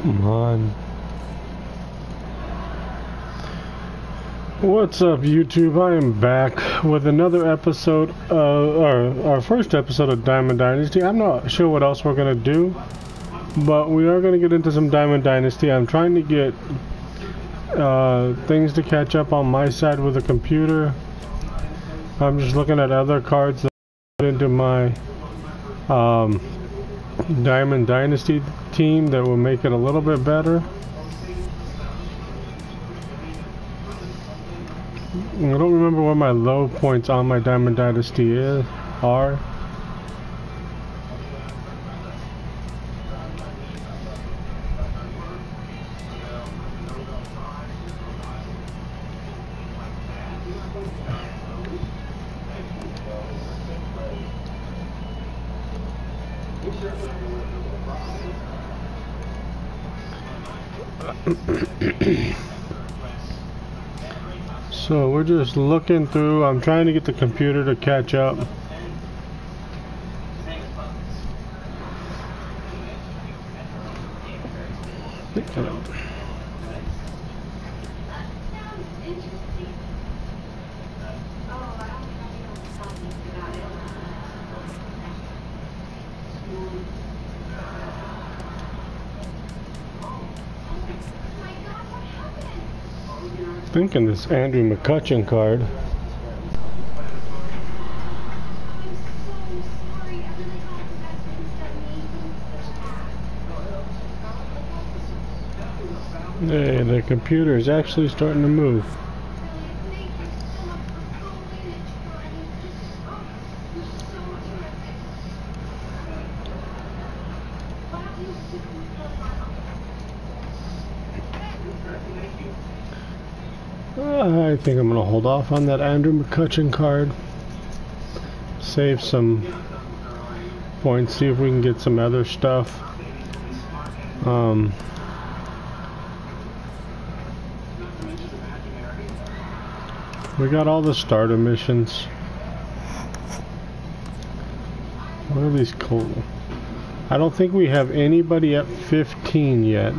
Come on. What's up, YouTube? I am back with another episode of our first episode of Diamond Dynasty. I'm not sure what else we're gonna do, but we are gonna get into some Diamond Dynasty. I'm trying to get things to catch up on my side with the computer. I'm just looking at other cards that put into my Diamond Dynasty team that will make it a little bit better. I don't remember where my low points on my Diamond Dynasty are. So we're just looking through. I'm trying to get the computer to catch up. Thinking this Andrew McCutchen card. Hey, the computer is actually starting to move. I think I'm going to hold off on that Andrew McCutchen card. Save some points, see if we can get some other stuff. We got all the starter missions. What are these cool? I don't think we have anybody at 15 yet.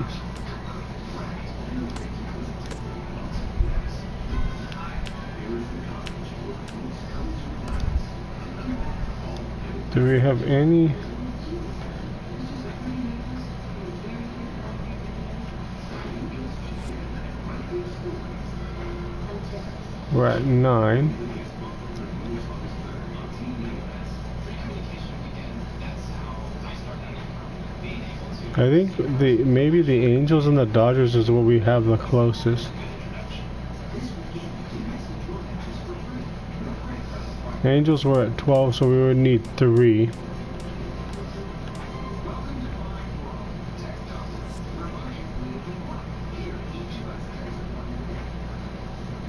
Do we have any? We're at 9. I think maybe the Angels and the Dodgers is what we have the closest. Angels were at 12, so we would need 3.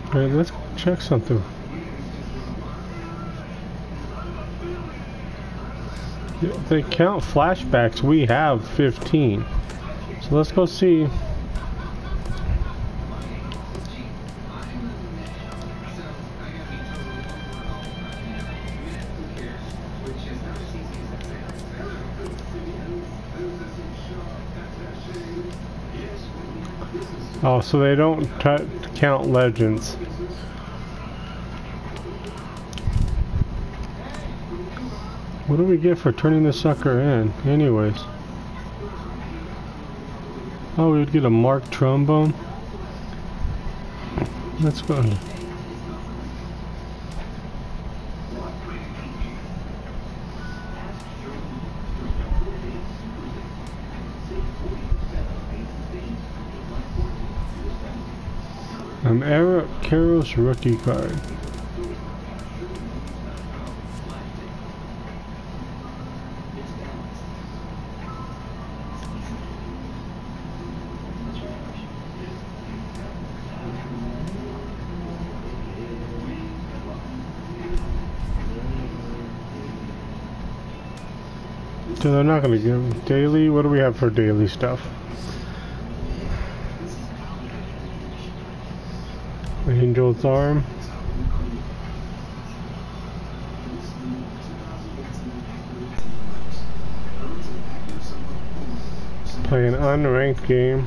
Alright, let's check something. If they count flashbacks, we have 15. So let's go see. Oh, so they don't count legends. What do we get for turning the sucker in, anyways? Oh, we would get a Mark Trombone. Let's go ahead. An Eric Karros rookie card. So they're not going to give daily. What do we have for daily stuff? Angel's Arm. Play an unranked game.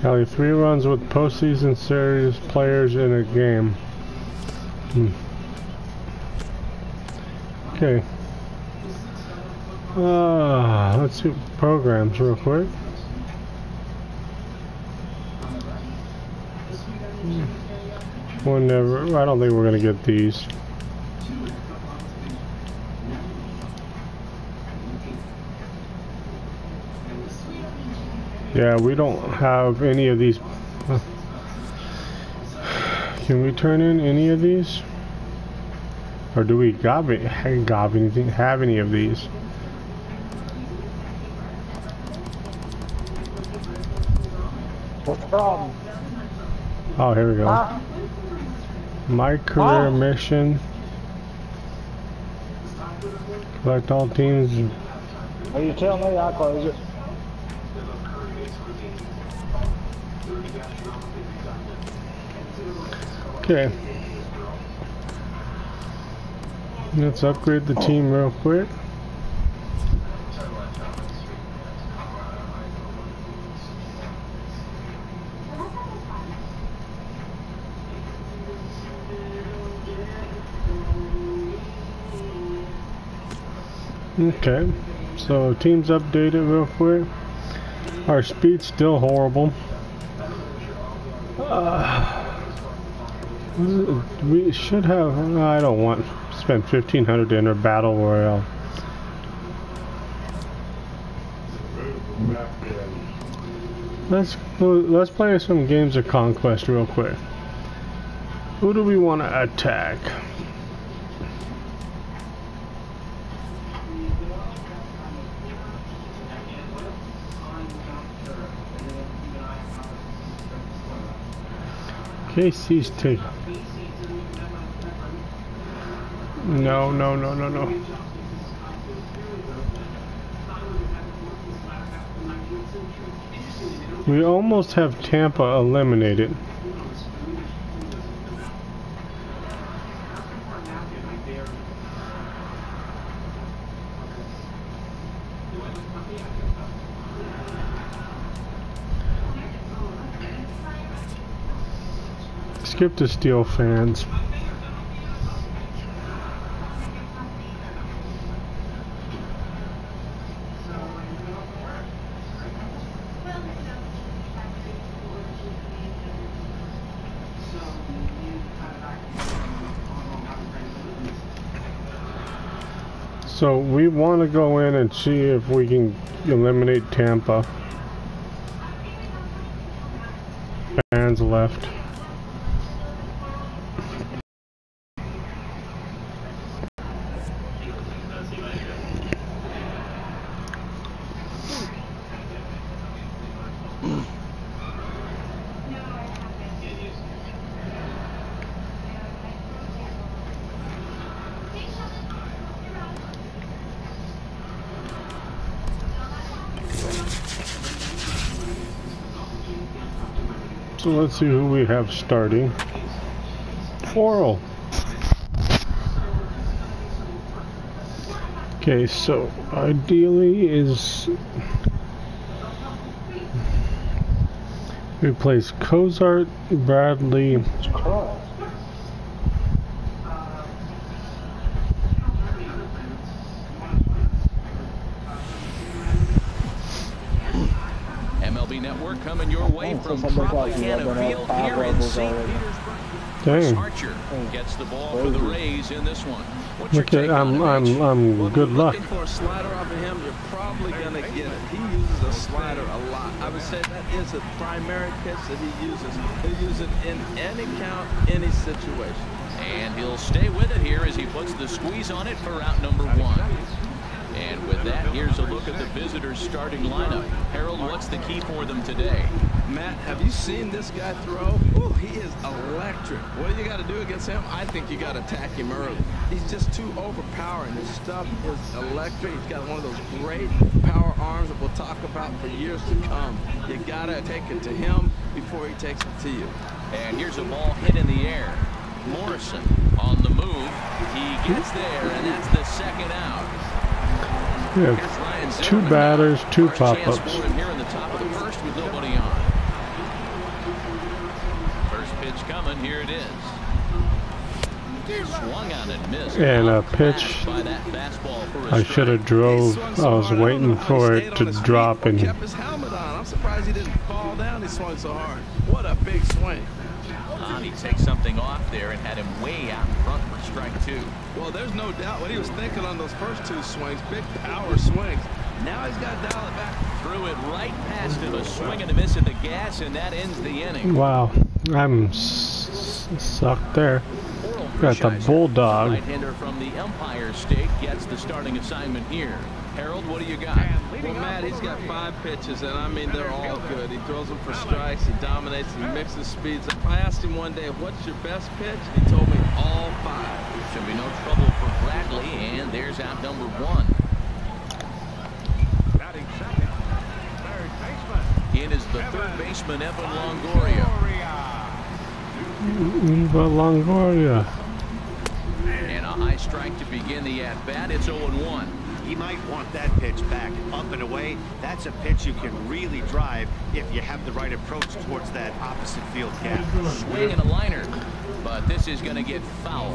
Tally 3 runs with postseason series players in a game. Okay. Let's see programs real quick. Whenever, I don't think we're gonna get these. Yeah, we don't have any of these. Can we turn in any of these? Or do we have any of these? What's the problem? Oh, here we go. My career mission. Collect all teams. Well, you tell me, I'll close it. Okay. Let's upgrade the team real quick. Okay, so team's updated real quick. Our speed's still horrible. We should have. I don't want to spend 1,500 to enter Battle Royale. Let's play some games of Conquest real quick. Who do we want to attack? KC's take. No. We almost have Tampa eliminated. Skip the Steel fans. So we want to go in and see if we can eliminate Tampa. Fans left. So let's see who we have starting. Oral. Okay, so ideally is replace Cozart, Bradley. MLB Network coming your way from Tropicana Field here in St. Petersburg. Chris Dang. Archer gets the ball for the Rays in this one. What's your Okay, take on it, Rich? I'm good luck. Looking for a slider off of him, you're probably gonna get it. He uses a slider a lot. I would say that is a primary pitch that he uses. He'll use it in any count, any situation. And he'll stay with it here as he puts the squeeze on it for out number 1. And with that, here's a look at the visitors' starting lineup. Harold, what's the key for them today? Matt, have you seen this guy throw? Ooh, he is electric. What do you got to do against him? I think you got to attack him early. He's just too overpowering. His stuff is electric. He's got one of those great power arms that we'll talk about for years to come. You got to take it to him before he takes it to you. And here's a ball hit in the air. Morrison on the move. He gets there, and that's the second out. We have 2 batters, 2 pop-ups. Here in the top of the first with nobody on. First pitch coming. Here it is. Swung on and missed. And a pitch. By that fastball for a I should have drove. I was waiting for it to drop and kept his helmet on. I'm surprised he didn't fall down. He swung so hard. What a big swing. He takes something off there and had him way out in front for strike 2. Well, there's no doubt what he was thinking on those first 2 swings. Big power swings. Now he's got to dial it back. Threw it right past him. A swing and a miss at the gas, and that ends the inning. wow, I'm sucked there. Got the Bulldog. Right-hander from the Empire State gets the starting assignment here. Harold, what do you got? Well, Matt, he's got 5 pitches, and I mean, they're all good. He throws them for strikes, he dominates, he mixes speeds. I asked him one day, what's your best pitch? He told me all 5. Should be no trouble for Bradley, and there's out number 1. Batting second, third baseman. It is the third baseman, Evan Longoria. Longoria. And a high strike to begin the at-bat. It's 0-1. He might want that pitch back up and away. That's a pitch you can really drive if you have the right approach towards that opposite field gap. Swing and a liner, but this is going to get foul.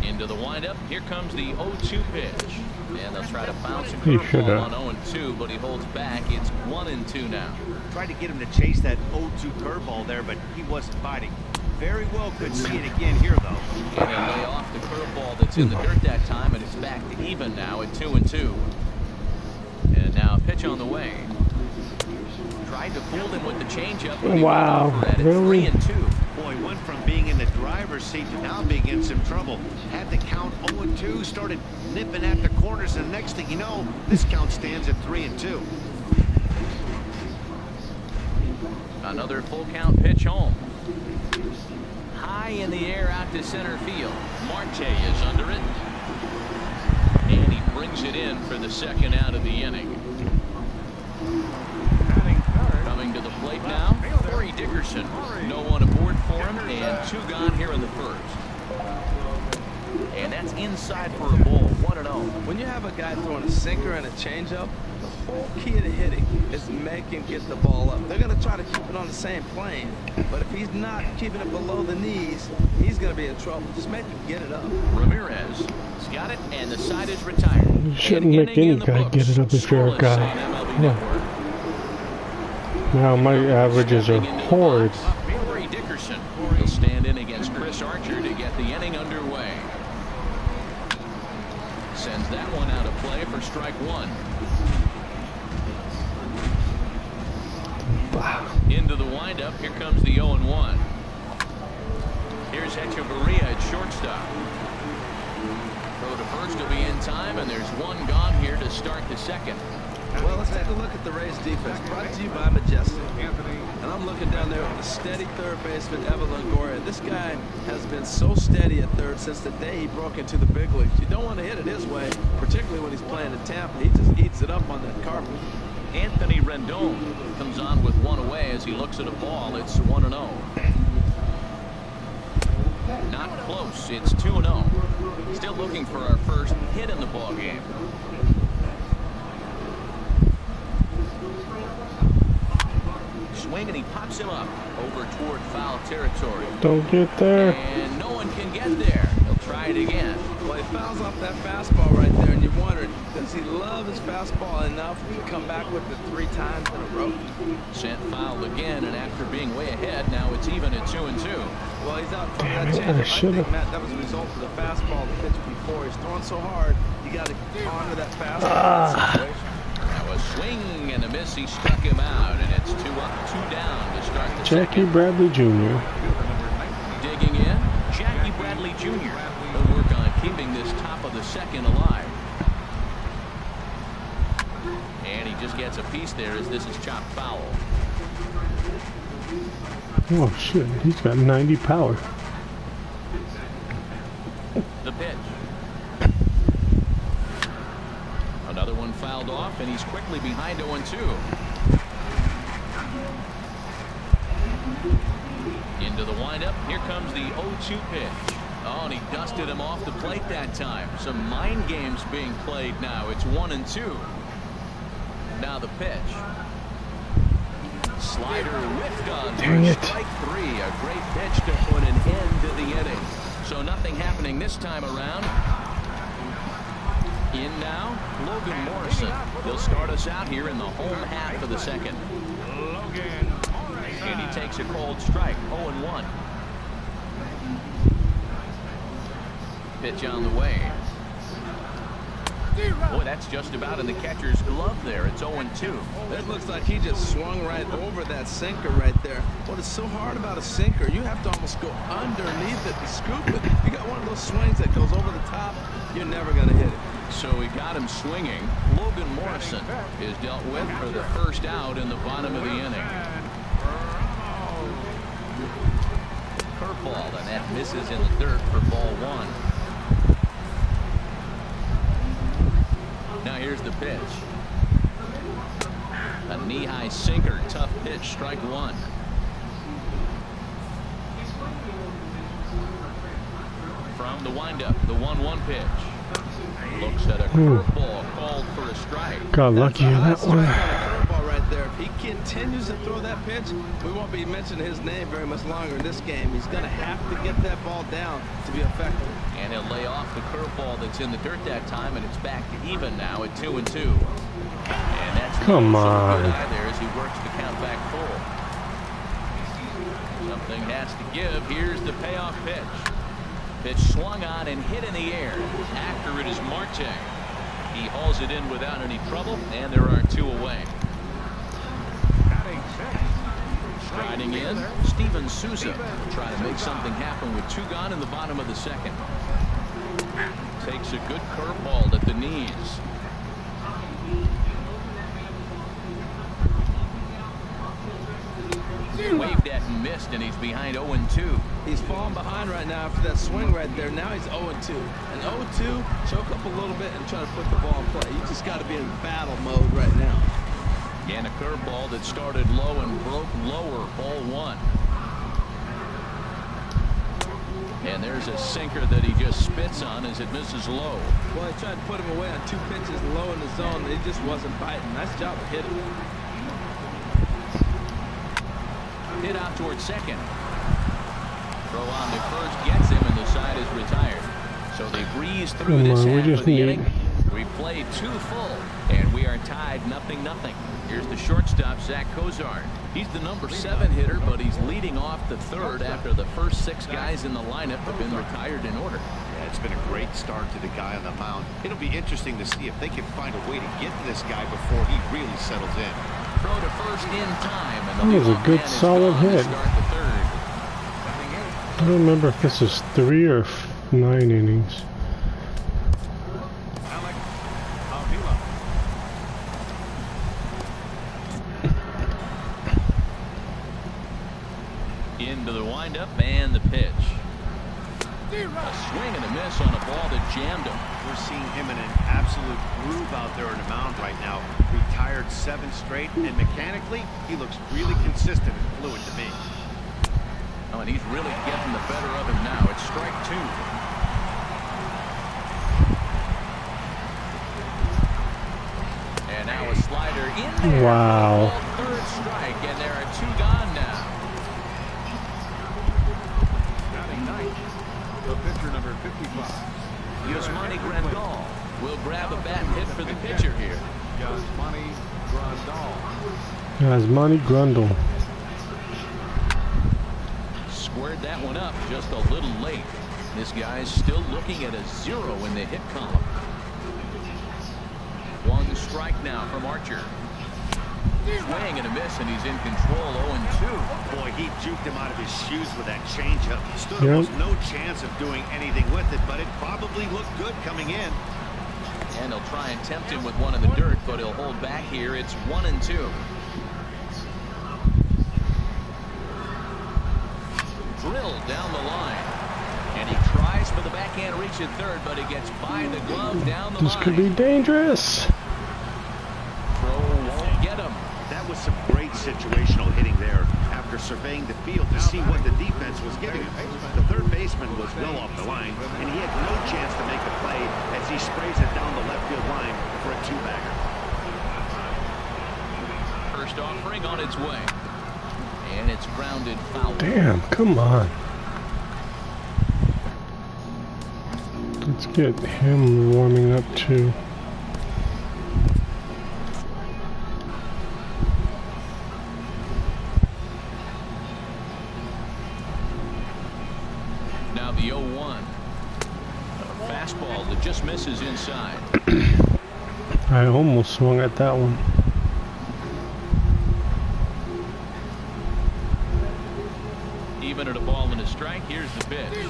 Into the windup. Here comes the 0-2 pitch. And they'll try to bounce a curveball on 0-2, but he holds back. It's 1-2 now. Tried to get him to chase that 0-2 curveball there, but he wasn't biting. Very well could see it again here, though. And they lay off the curveball that's in the dirt that time, and it's back to even now at 2-2. And now a pitch on the way. Tried to fool him with the changeup. Wow, really? 3-2. Boy, went from being in the driver's seat to now being in some trouble. Had the count 0-2, started nipping at the corners, and the next thing you know, this count stands at 3-2. Another full count pitch home. High in the air out to center field. Marte is under it. And he brings it in for the second out of the inning. Coming to the plate now, Corey Dickerson. No one aboard for him, and 2 gone here in the first. And that's inside for a ball, 1-0. When you have a guy throwing a sinker and a changeup, the whole key to hitting is make him get the ball up. They're going to try to keep it on the same plane, but if he's not keeping it below the knees, he's going to be in trouble. Just make him get it up. Ramirez has got it, and the side is retired. You shouldn't make any guy get it up if you're a guy. Yeah. Now my averages are horrid. Corey Dickerson will stand in against Chris Archer to get the inning underway. Sends that one out of play for strike 1. Into the windup. Here comes the 0-1. Here's Echeverria at shortstop. Throw to first will be in time, and there's 1 gone here to start the second. Well, let's take a look at the Rays defense, brought to you by Majestic. And I'm looking down there with a steady third baseman, Evan Longoria. This guy has been so steady at third since the day he broke into the big leagues. You don't want to hit it his way, particularly when he's playing in Tampa. He just eats it up on that carpet. Anthony Rendon comes on with 1 away as he looks at a ball. It's 1-0. Not close. It's 2-0. Still looking for our first hit in the ball game. Swing, and he pops him up over toward foul territory. Don't get there. And no one can get there. He'll try try it again. Well, he fouls off that fastball right there, and you're wondering, does he love his fastball enough to come back with it 3 times in a row? Sent fouled again, and after being way ahead, now it's even at 2-2. Well, he's out from that change. I think, Matt, that was a result of the fastball pitch before. He's throwing so hard, you got to honor that fastball situation. Now a swing and a miss. He struck him out, and it's 2 up, 2 down to start the Jackie second. Bradley Jr. Digging in, Jackie Bradley Jr. will work on keeping this top of the second alive. And he just gets a piece there as this is chopped foul. Oh shit, he's got 90 power. The pitch. Another one fouled off, and he's quickly behind 0-2. Into the windup. Here comes the 0-2 pitch. Oh, and he dusted him off the plate that time. Some mind games being played now. It's 1-2. Now the pitch. Slider whiffed on for strike 3. A great pitch to put an end to the inning. So nothing happening this time around. In now, Logan Morrison. He'll start us out here in the home half of the second. And he takes a cold strike, 0-1. Pitch on the way. Boy, that's just about in the catcher's glove there. It's 0-2. It looks like he just swung right over that sinker right there. What is so hard about a sinker, you have to almost go underneath it to scoop it. You got one of those swings that goes over the top, you're never going to hit it. So he got him swinging. Logan Morrison is dealt with for the first out in the bottom of the inning. Curveball, and that misses in the dirt for ball 1. Now here's the pitch. A knee-high sinker, tough pitch, strike 1. From the windup, the 1-1 pitch. Looks at a curveball called for a strike. Got lucky in that one. Curveball right there. If he continues to throw that pitch, we won't be mentioning his name very much longer in this game. He's going to have to get that ball down to be effective. And he'll lay off the curveball that's in the dirt that time, and it's back to even now at 2-2. And that's come on there as he works the count back full. Something has to give. Here's the payoff pitch. Pitch swung on and hit in the air. After it is Marte. He hauls it in without any trouble, and there are 2 away. Striding in, Steven Souza trying to make something happen with 2 gone in the bottom of the second. Takes a good curveball at the knees. Waved at and missed, and he's behind 0-2. He's falling behind right now after that swing right there. Now he's 0-2. And 0-2, choke up a little bit and try to put the ball in play. You just got to be in battle mode right now. And a curveball that started low and broke lower, ball 1. And there's a sinker that he just spits on as it misses low. Well, he tried to put him away on 2 pitches low in the zone, and he just wasn't biting. Nice job of hitting. Hit out towards second. Throw on to first gets him, and the side is retired. So they breeze through this half of the inning. We've played 2 full, and we are tied 0-0. Here's the shortstop, Zach Cozart. He's the number 7 hitter, but he's leading off the 3rd after the first 6 guys in the lineup have been retired in order. Yeah, it's been a great start to the guy on the mound. It'll be interesting to see if they can find a way to get to this guy before he really settles in. Throw to first in time, and that was a good solid hit. I don't remember if this is 3 or 9 innings. Into the windup and the pitch. A swing and a miss on a ball that jammed him. We're seeing him in an absolute groove out there on the mound right now. Retired 7 straight, and mechanically, he looks really consistent and fluid to me. Oh, and he's really getting the better of him now. It's strike 2. And now a slider in there. Wow. 3rd strike, and there are 2 gone now. The pitcher number 55. Asmani Grundle. Squared that one up just a little late. This guy's still looking at a 0 in the hit column. 1 strike now from Archer. Swing and a miss, and he's in control. 0-2. Boy, he juked him out of his shoes with that changeup. Stood almost no chance of doing anything with it, but it probably looked good coming in. And he'll try and tempt him with one in the dirt, but he'll hold back here. It's 1-2. Drilled down the line. And he tries for the backhand reach at third, but it gets by the glove down the line. This could be dangerous. Throw won't get him. That was some great situational hitting there after surveying the field to see what the defense was giving him. The third baseman was well off the line, and he had no chance to make a play as he sprays it down the left field line for a 2-bagger. First offering on its way. And it's grounded foul. Damn, come on. Let's get him warming up too. Now the 0-1. A fastball that just misses inside. I almost swung at that one. Even at a ball and a strike, here's the pitch.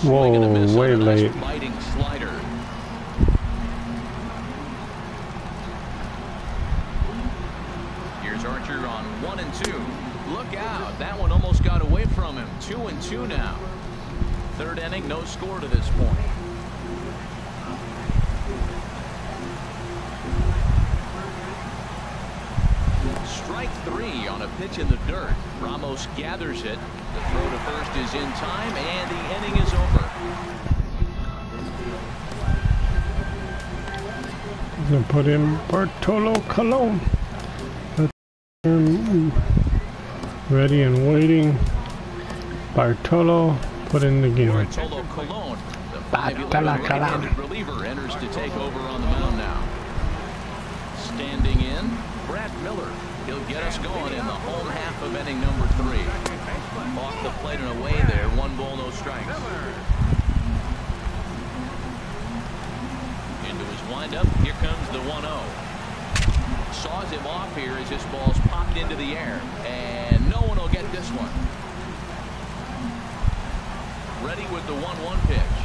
Whoa, Swing and a miss way on a nice late. biting slider. Here's Archer on 1-2. Look out, that one almost got away from him. 2-2 now. Third inning, no score to this point. Strike 3 on a pitch in the dirt. Ramos gathers it. The throw to first is in time, and the inning is over. Gonna put in Bartolo Colon. Ready and waiting. Bartolo put in the game. Bartolo Colon, the 5'11" right-handed reliever, enters to take over on the mound now. Standing in, Brad Miller. He'll get us going in the home half of inning number 3. Off the plate and away there. 1 ball, no strikes. Into his windup. Here comes the 1-0. Saws him off here as his ball's popped into the air. And no one will get this one. Ready with the 1-1 pitch.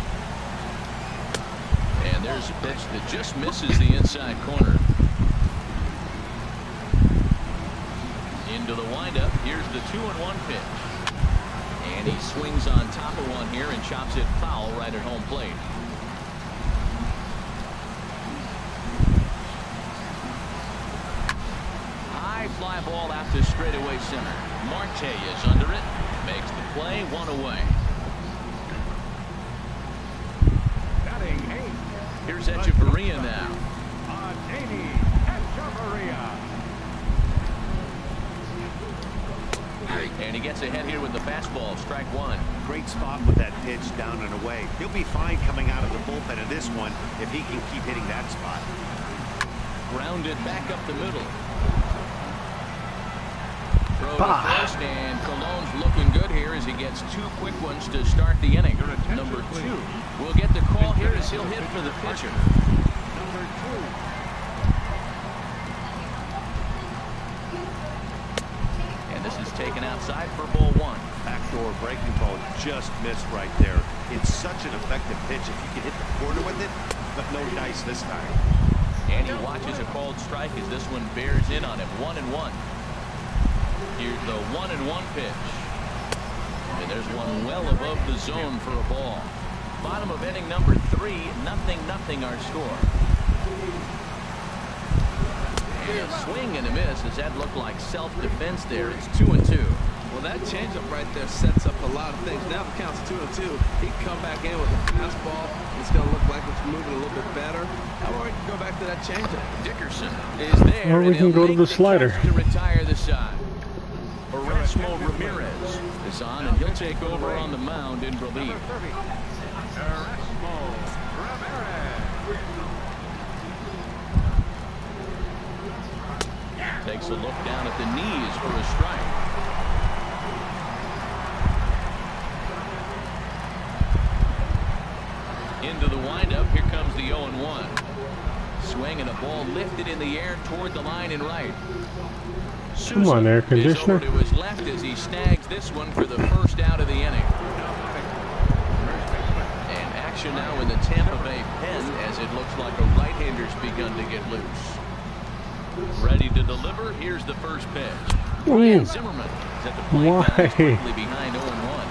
And there's a pitch that just misses the inside corner. Into the windup. Here's the 2-1 pitch. And he swings on top of one here and chops it foul right at home plate. High fly ball out to straightaway center. Marte is under it. Makes the play. 1 away. Batting 8. Here's Echeverria now. And he gets ahead here with the fastball. Strike 1. Great spot with that pitch down and away. He'll be fine coming out of the bullpen in this one if he can keep hitting that spot. Grounded back up the middle. Throw to first, and Colon's looking good here as he gets 2 quick ones to start the inning. Number 2 will get the call here as he'll hit for the pitcher. Number 2. This is taken outside for ball 1. Backdoor breaking ball just missed right there. It's such an effective pitch if you can hit the corner with it, but no dice this time. And he watches a called strike as this one bears in on him. 1-1. Here's the 1-1 pitch. And there's one well above the zone for a ball. Bottom of inning number 3, 0-0 our score. And a swing and a miss. Does that look like self-defense there? It's 2-2. Well, that changeup right there sets up a lot of things. Now the count's 2-2. He can come back in with a fastball. It's going to look like it's moving a little bit better. Or we can go back to that changeup. Dickerson is there. Or we can go to the slider. To retire the side. Erasmo Ramirez is on, and he'll take over on the mound in relief. Erasmo Ramirez. Takes a look down at the knees for a strike. Into the windup. Here comes the 0-1. Swing and a ball lifted in the air toward the line and right. Come on, air conditioner. Is over to his left as he snags this one for the first out of the inning. And action now in the Tampa Bay pen as it looks like a right-hander's begun to get loose. Ready to deliver. Here's the first pitch. Ryan Zimmerman is at the plate. Why? Behind 0-1.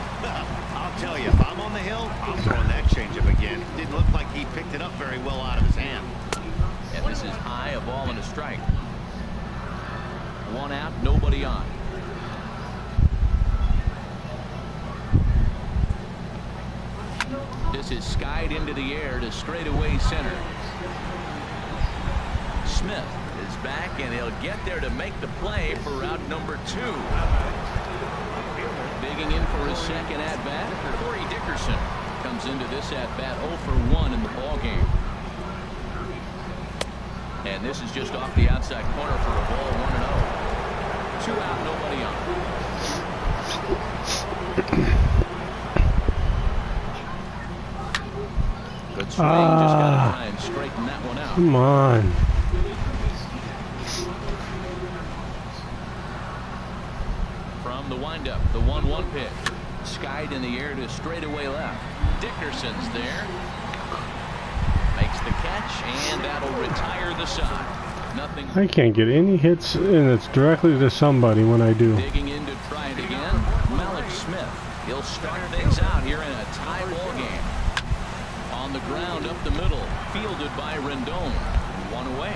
I'll tell you, if I'm on the hill, I'm throwing that changeup again. Didn't look like he picked it up very well out of his hand. And this is high, a ball and a strike. One out, nobody on. This is skied into the air to straightaway center. Smith is back, and he'll get there to make the play for route number 2. Digging in for his second at-bat, Corey Dickerson comes into this at-bat 0 for 1 in the ballgame. And this is just off the outside corner for a ball, 1-0. 2 out, nobody on. Good swing, just got to try and straighten that one out. Come on. From the windup, the 1-1 pitch. Skied in the air to straightaway left. Dickerson's there. Makes the catch, and that'll retire the side. Nothing. I can't get any hits, and it's directly to somebody when I do. Digging in to try it again. Malik Smith. He'll start things out here in a tie ball game. On the ground up the middle. Fielded by Rendon. 1 away.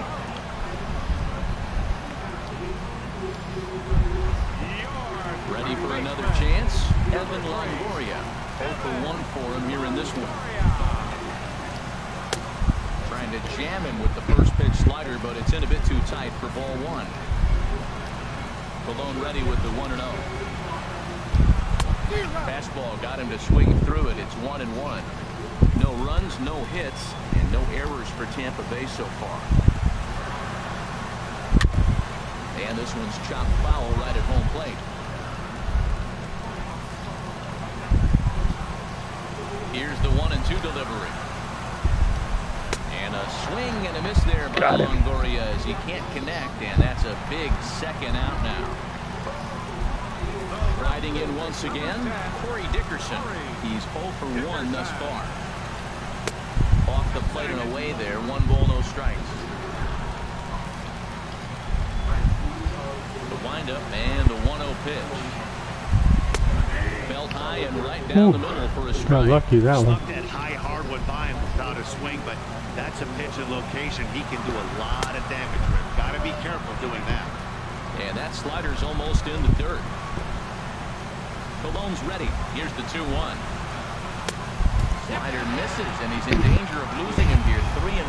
Ready for another chance. Evan Longoria. 0 for 1 for him here in this one. Trying to jam him with the first pitch slider, but it's in a bit too tight for ball 1. Colon ready with the 1-0. Fastball got him to swing through it. It's 1-1. No runs, no hits, and no errors for Tampa Bay so far. And this one's chopped foul right at home plate. Here's the 1-2 delivery. And a swing and a miss there by Longoria as he can't connect, and that's a big second out now. Riding in once again, Corey Dickerson. He's 0 for 1 thus far. Off the plate and away there, 1 ball, no strikes. The windup and the 1-0 pitch. Felt high and right down the middle for a strike. Got lucky that one. Slugged that high hardwood by him without a swing, but that's a pitch and location he can do a lot of damage with. Got to be careful doing that. And that slider's almost in the dirt. Colon's ready. Here's the 2-1. Slider misses, and he's in danger of losing him here. 3-1.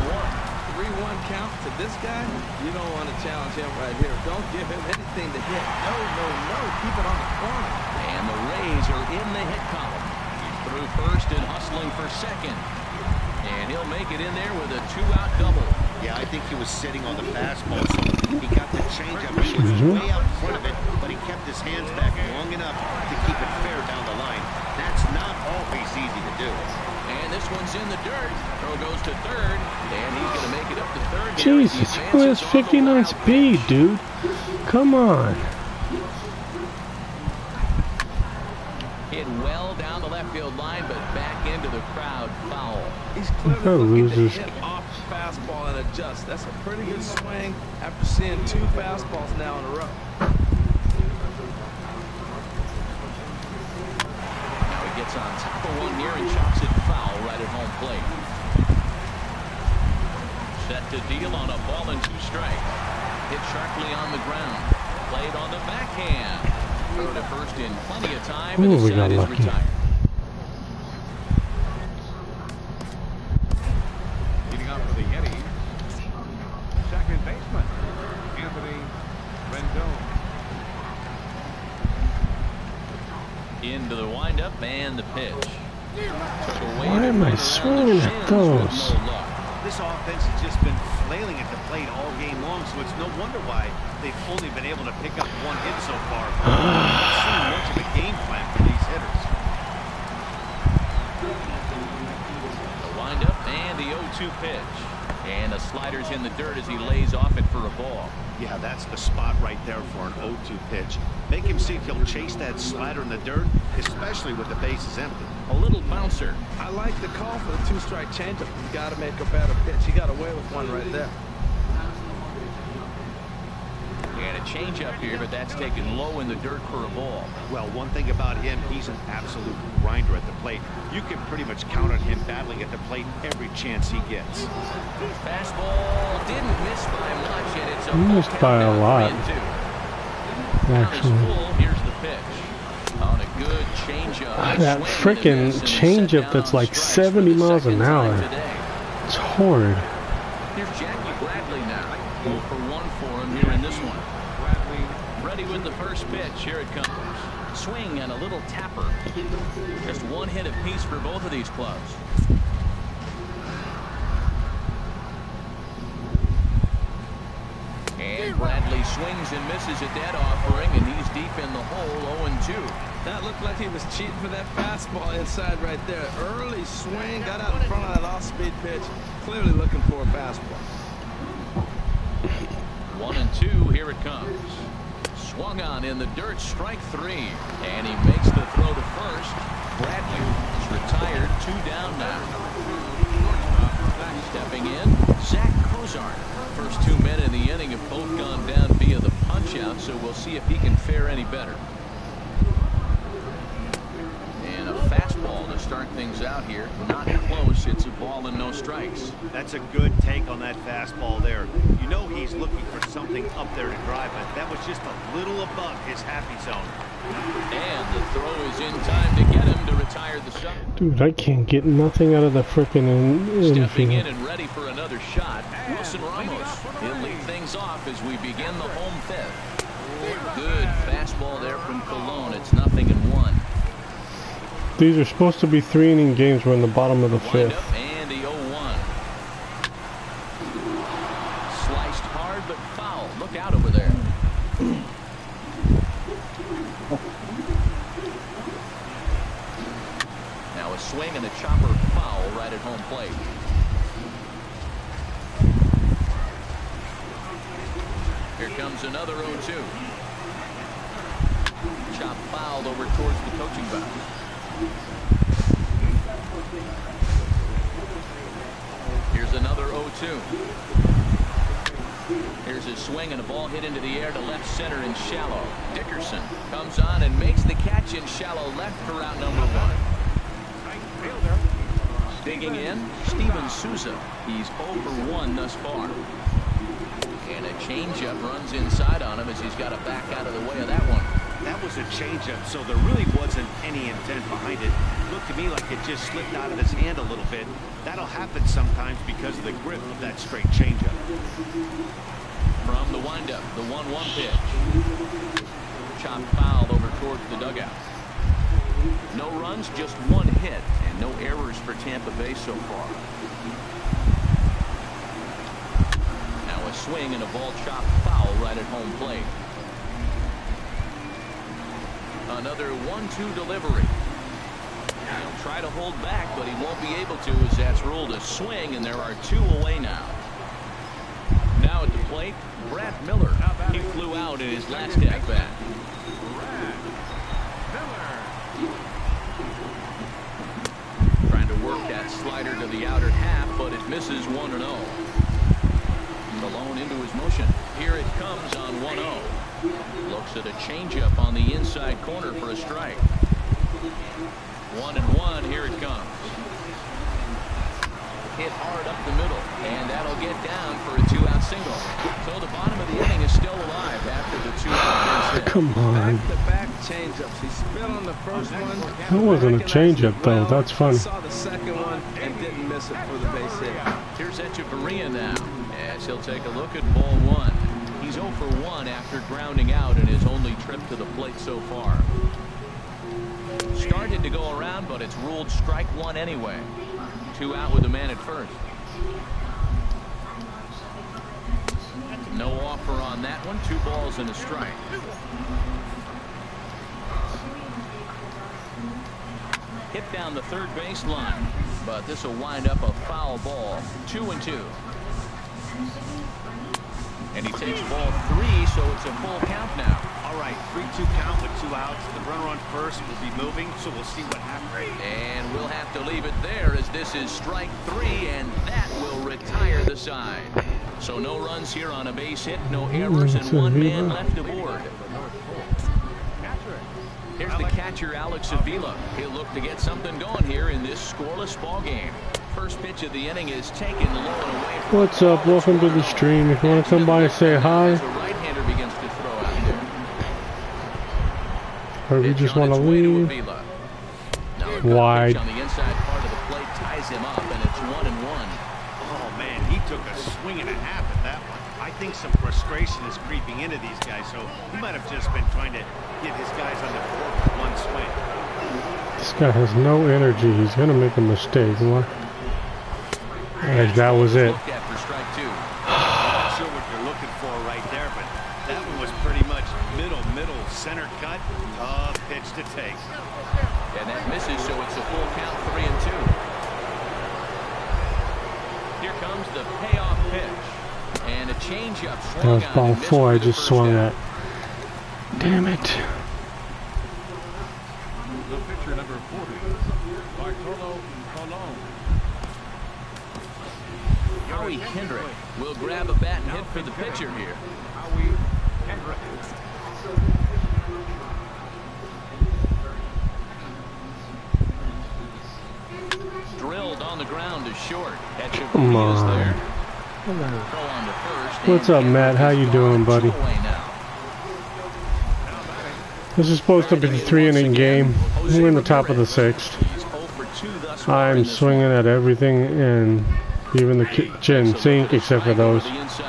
3-1 count to this guy. You don't want to challenge him right here. Don't give him anything to hit. No, no, no. Keep it on the corner. And the Rays are in the hit column. He's through first and hustling for second. And he'll make it in there with a 2-out double. Yeah, I think he was sitting on the fastball, so he got the changeup. He was way out in front of it, but he kept his hands back long enough to keep it fair down the line. That's not always easy to do. And this one's in the dirt. Throw goes to third, and he's going to make it up to third. Jesus, who has 59 speed, dude? Come on. Hit well down the left field line, but back into the crowd. Foul. He's clearly looking to hit off the fastball and adjust. That's a pretty good swing after seeing 2 fastballs now in a row. Now he gets on top of one here and chops it foul right at home plate. Set to deal on a ball and 2 strikes. Hit sharply on the ground. Played on the backhand. Throw to first in plenty of time, and the side is retired. Leading up for the Yankees, second baseman, Anthony Rendon. Into the windup and the pitch. Took away. Why am I swinging at those? No luck. This This offense has just been flailing at the plate all game long, so it's no wonder why they've only been able to pick up one hit so far. Not seeing much of a game plan for these hitters. The windup and the 0-2 pitch. And the slider's in the dirt as he lays off it for a ball. Yeah, that's the spot right there for an 0-2 pitch. Make him see if he'll chase that slider in the dirt, especially with the bases empty. A little bouncer. I like the call for the two-strike changeup. You got to make a better pitch. He got away with one right there. And a changeup here, but that's taken low in the dirt for a ball. Well, one thing about him, he's an absolute grinder at the plate. You can pretty much count on him battling at the plate every chance he gets. Fastball didn't miss by much, and it's a Missed by a lot, actually. Here's the pitch. On a good changeup. That frickin' changeup that's like 70 miles an hour. It's horrid. Here's Jackie Bradley now. 0 for 1 for him here in this one. Ready with the first pitch. Here it comes. Swing and a little tapper. Just one hit apiece for both of these clubs. And Bradley swings and misses at that offering, and he's deep in the hole, 0-2. That looked like he was cheating for that fastball inside right there. Early swing, got out in front of that off-speed pitch. Clearly looking for a fastball. 1-2, here it comes. Swung on in the dirt, strike 3. And he makes the throw to first. Bradley is retired, 2 down now. Stepping in, Zach Cozart. First 2 men in the inning have both gone down via the punch-out, so we'll see if he can fare any better. And a fastball to start things out here. Not close. It's a ball and no strikes. That's a good take on that fastball there. You know he's looking for something up there to drive, but that was just a little above his happy zone. And the throw is in time to get him to retire the shot. Dude, I can't get nothing out of the frickin' Stepping in infield. and ready for another shot, Wilson Ramos. He'll lead things off as we begin the home fifth. Good fastball there from Colon. It's 0-1. These are supposed to be 3-inning games. We're in the bottom of the Wind fifth. up and the 0-1. Sliced hard but foul. Look out over there. Now a swing and a chopper foul right at home plate. Here comes another 0-2. Chop fouled over towards the coaching box. Here's another 0-2. Here's a swing and a ball hit into the air to left center and shallow. Dickerson comes on and makes the catch in shallow left for out number 1. Digging in, Steven Souza. He's 0 for 1 thus far. And a changeup runs inside on him as he's got to back out of the way of that one. That was a changeup, so there really wasn't any intent behind it. It looked to me like it just slipped out of his hand a little bit. That'll happen sometimes because of the grip of that straight changeup. From the windup, the 1-1 pitch. Chop foul over towards the dugout. No runs, just 1 hit, and no errors for Tampa Bay so far. Now a swing and a ball chopped foul right at home plate. Another 1-2 delivery. He'll try to hold back, but he won't be able to as that's ruled a swing, and there are 2 away now. Now at the plate, Brad Miller. He flew out in his last at-bat. Trying to work that slider to the outer half, but it misses 1-0. Malone into his motion. Here it comes on 1-0. Looks at a changeup on the inside corner for a strike. 1-1. Here it comes. Hit hard up the middle, and that'll get down for a 2-out single. So the bottom of the inning is still alive after the 2-out base hit. Come on. Back-to-back changeups. He spit on the first one. That wasn't a changeup, though. That's funny. Saw the second one and didn't miss it for the base hit. Here's Echeverria now, as he'll take a look at ball 1. He's 0 for 1 after grounding out in his only trip to the plate so far. Started to go around, but it's ruled strike 1 anyway. 2 out with the man at first. No offer on that one. 2 balls and a strike. Hit down the third baseline, but this will wind up a foul ball. 2-2. And he takes ball 3, so it's a full count now. All right, 3-2 count with 2 outs. The runner on first will be moving, so we'll see what happens. And we'll have to leave it there, as this is strike 3, and that will retire the side. So no runs here on a base hit, no errors, and 1 man left aboard. Here's the catcher, Alex Avila. He'll look to get something going here in this scoreless ball game. First pitch of the inning is taken low and away. What's up? Welcome to the stream. If you want to come by and say hi, The right-hander begins to throw out there. or if you just want to leave, wide. On the inside part of the plate ties him up, and it's 1-1. Oh, man, he took a swing and a half at that one. I think some frustration is creeping into these guys, so he might have just been trying to get his guys on the board with 1 swing. This guy has no energy. He's gonna make a mistake. What? Like that was it. After strike 2. I'm not sure what you're looking for right there, but that one was pretty much middle, center cut. Tough pitch to take. And that misses, so it's a full count, 3-2. Here comes the payoff pitch. And a changeup. That was ball 4 I just swung at. Damn it. The pitcher, number 40, Bartolo Colon. Howie Kendrick will grab a bat and hit for the pitcher here. Howie Kendrick. Drilled on the ground to short. Come on. There. What's up, Matt? How you doing, buddy? This is supposed to be the 3-inning game. We're in the top of the 6th. I'm swinging at everything, and even the kitchen sink, except for those. He's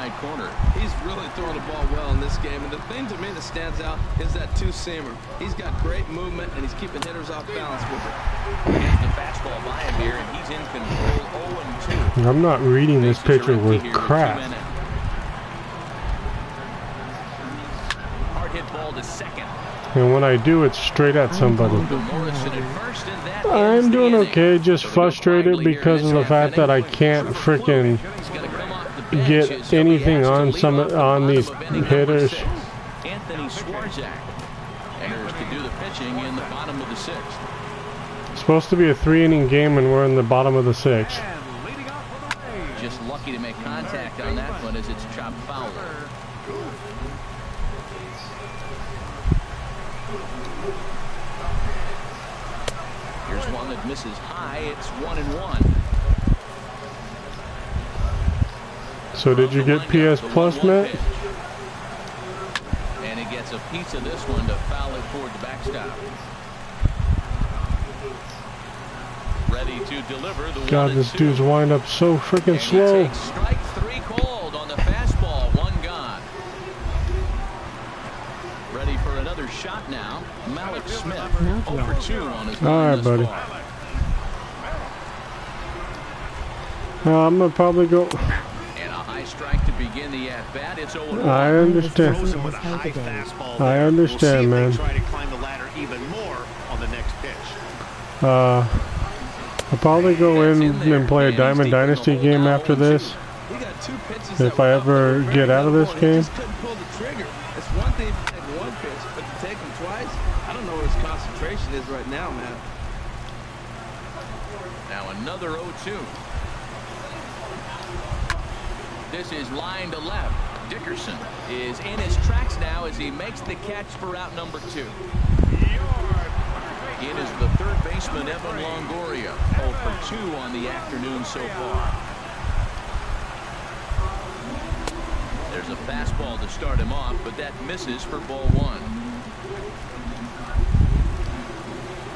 really throwing the ball well in this game, and the thing to me that stands out is that 2-seamer. He's got great movement, and he's keeping hitters off balance with it. Here's the fastball by him here, and he's in control. 0-2. I'm not reading this pitcher with crap. Hard hit ball to second. And when I do, it's straight at somebody. I'm doing okay, just frustrated because of the fact that I can't freaking get anything on these hitters. Anthony Swarzak enters to do the pitching in the bottom of the 6th. It's supposed to be a 3-inning game, and we're in the bottom of the 6th. Just lucky to make contact on that one as it's chopped foul. Here's one that misses high. It's 1-1. So did you get PS Plus, Matt? And he gets a piece of this one to foul it toward the backstop. Ready to deliver the God, this dude's wind up so freaking slow. Strike 3 called on the fastball. 1 gone. Ready for another shot now. Malik Smith. 0-2 on his All right, buddy. I'm gonna probably go. And a high strike to begin the at-bat. It's 0-1. I understand. I understand, man. Try to climb the ladder even more on the next pitch. I'll probably go in and play a Diamond Dynasty game after this. If I ever get out of this game. It's one thing if you take one pitch, but to take him twice, I don't know where his concentration is right now, man. Now another 0-2. This is line to left. Dickerson is in his tracks now as he makes the catch for out number 2. It is the third baseman, Evan Longoria, 0-2 on the afternoon so far. There's a fastball to start him off, but that misses for ball 1.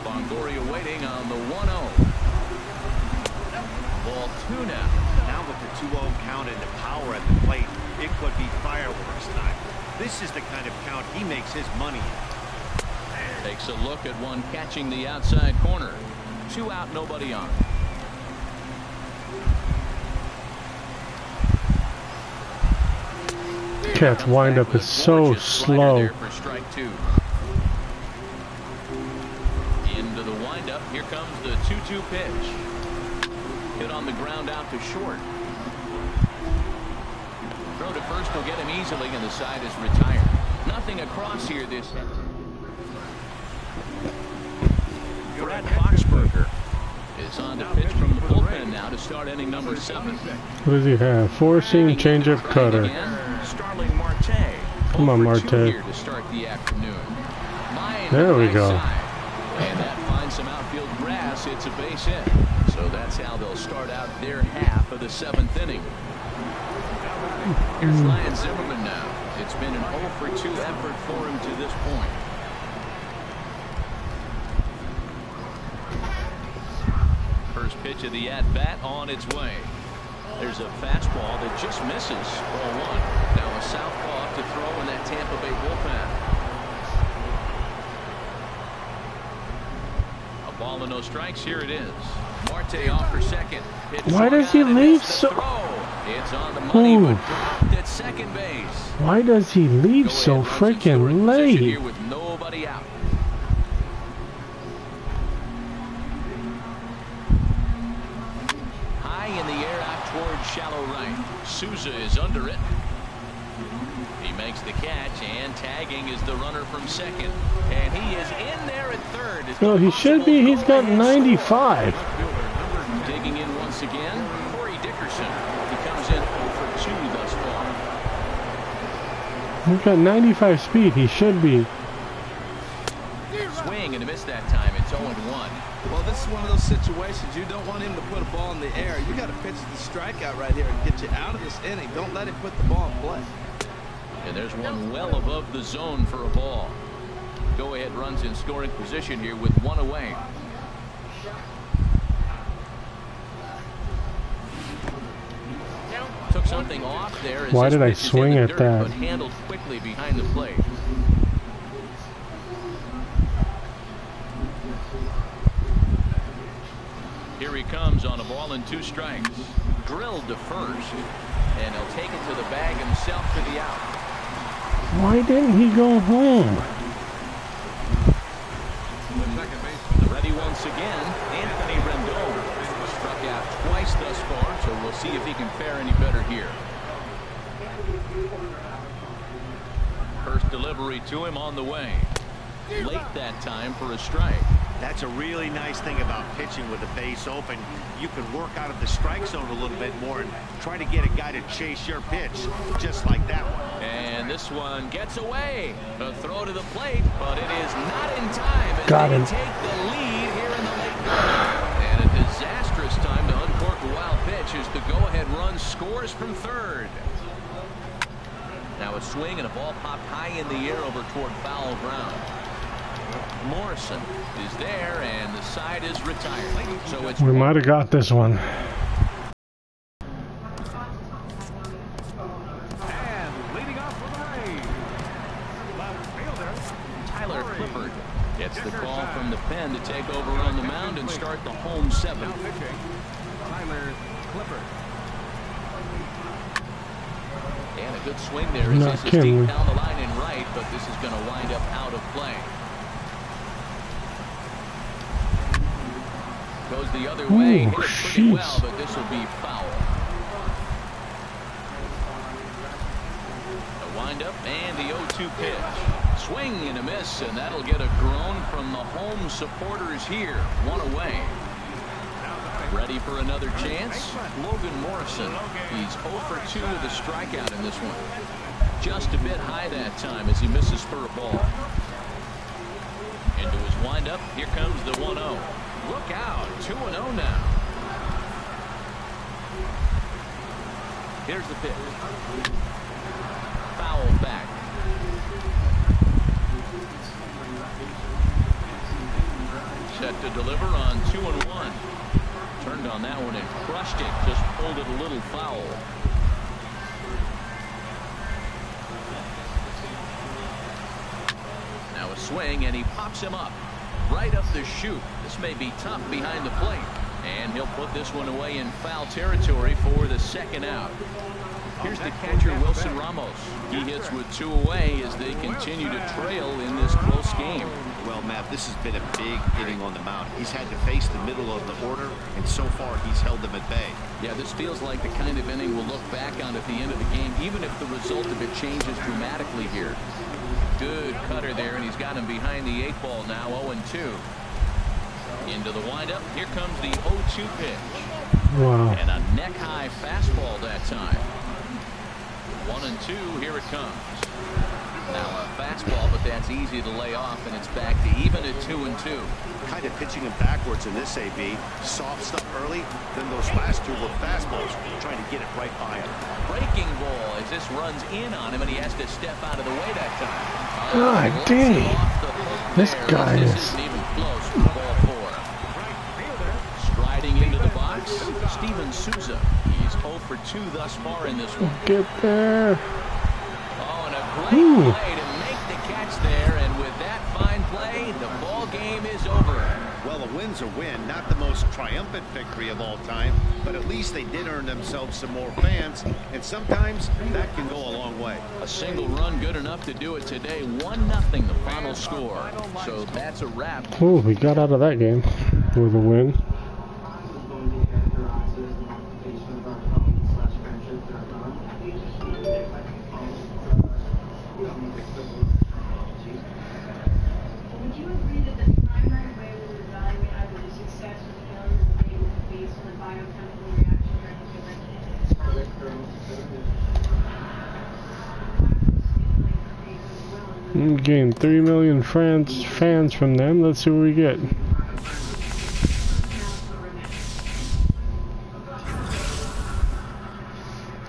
Longoria waiting on the 1-0. Ball 2 now. Now with the 2-0 count and the power at the plate, it could be fireworks time. This is the kind of count he makes his money in. Takes a look at one catching the outside corner. 2 out, nobody on. Cat's windup is so slow. There for strike 2. Into the windup. Here comes the 2-2 pitch. Hit on the ground out to short. Throw to first will get him easily, and the side is retired. Nothing across here this. Brad Foxberger is on the pitch from the bullpen now to start inning number 7. What does he have? 4-seam changeup cutter. Starling Marte. Come on, Marte. Here to start the afternoon. There we go. And that finds some outfield grass. It's a base hit. So that's how they'll start out their half of the 7th inning. Here's Ryan Zimmerman now. It's been an 0-for-2 effort for him to this point. First pitch of the at-bat on its way. There's a fastball that just misses. Ball 1. Now a southpaw to throw in that Tampa Bay bullpen. A ball and no strikes. Here it is. Marte off for second. Why does he leave so? It's on the money, but dropped at second base. Why does he leave so freaking late? Here with nobody out. High in the air out towards shallow right. Souza is under it. He makes the catch, and tagging is the runner from second. And he is in there at third. Well, he should be. He's got 95. Digging in once again, Corey Dickerson. He comes in 0-for-2 thus far. He's got 95 speed. He should be. Swing and a miss that time. It's 0-1. Well, this is one of those situations you don't want him to put a ball in the air. You got to pitch the strikeout right here and get you out of this inning. Don't let him put the ball in play. And there's one well above the zone for a ball. Go ahead runs in scoring position here with 1 away. Took something off there. Why did I swing at that? But handled quickly behind the plate. Here he comes on a ball and 2 strikes. Drilled to first. And he'll take it to the bag himself for the out. Why didn't he go home? Ready once again, Anthony Rendon. Struck out twice thus far, so we'll see if he can fare any better here. First delivery to him on the way. Late that time for a strike. That's a really nice thing about pitching with the base open. You can work out of the strike zone a little bit more and try to get a guy to chase your pitch, just like that one. And this one gets away. A throw to the plate, but it is not in time. As Got they him. take the lead here in the late going. And a disastrous time to uncork a wild pitch as the go-ahead run scores from third. Now a swing and a ball popped high in the air over toward foul ground. Morrison is there, and the side is retired. So it's We might have got this one. And leading off for the Rays, left fielder Tyler Clifford gets the call from the pen to take over on the mound and start the home 7th. now pitching, Tyler Clifford. And a good swing there. Not This is kidding. deep down the line in right, but this is going to wind up out of play. Goes the other way. Ooh, Hit it pretty well, jeez. but this will be foul. The windup and the 0-2 pitch. Swing and a miss, and that'll get a groan from the home supporters here. 1 away. Ready for another chance? Logan Morrison. He's 0-for-2 with a strikeout in this one. Just a bit high that time as he misses for a ball. Into his windup. Here comes the 1-0. Look out. 2-0 now. Here's the pitch. Foul back. Set to deliver on 2-1. Turned on that one and crushed it. Just pulled it a little foul. Now a swing, and he pops him up. Right up the chute. This may be tough behind the plate. And he'll put this one away in foul territory for the 2nd out. Here's the catcher, Wilson Ramos. He hits with 2 away as they continue to trail in this close game. Well, Matt, this has been a big inning on the mound. He's had to face the middle of the order, and so far he's held them at bay. Yeah, this feels like the kind of inning we'll look back on at the end of the game, even if the result of it changes dramatically here. Good cutter there, and he's got him behind the 8 ball now, 0-2. Into the windup. Here comes the 0-2 pitch. Wow. And a neck-high fastball that time. 1-2. Here it comes. Now a fastball, but that's easy to lay off, and it's back to even at 2-2. Kind of pitching him backwards in this AB. Soft stuff early, then those last 2 were fastballs, trying to get it right by him. Breaking ball as this runs in on him, and he has to step out of the way that time. God dang. This guy This is. isn't even close to ball 4. Striding into the box, Steven Souza. He's 0 for 2 thus far in this one. Get there. Oh, and a great play to make the catch there, and with that fine play, the ball game is over. Well, a win's a win, not the most triumphant victory of all time, but at least they did earn themselves some more fans, and sometimes that can go a long way. A single run good enough to do it today. 1-0 the final score. So that's a wrap. Oh, we got out of that game with a win. Gained 3 million fans from them. Let's see what we get.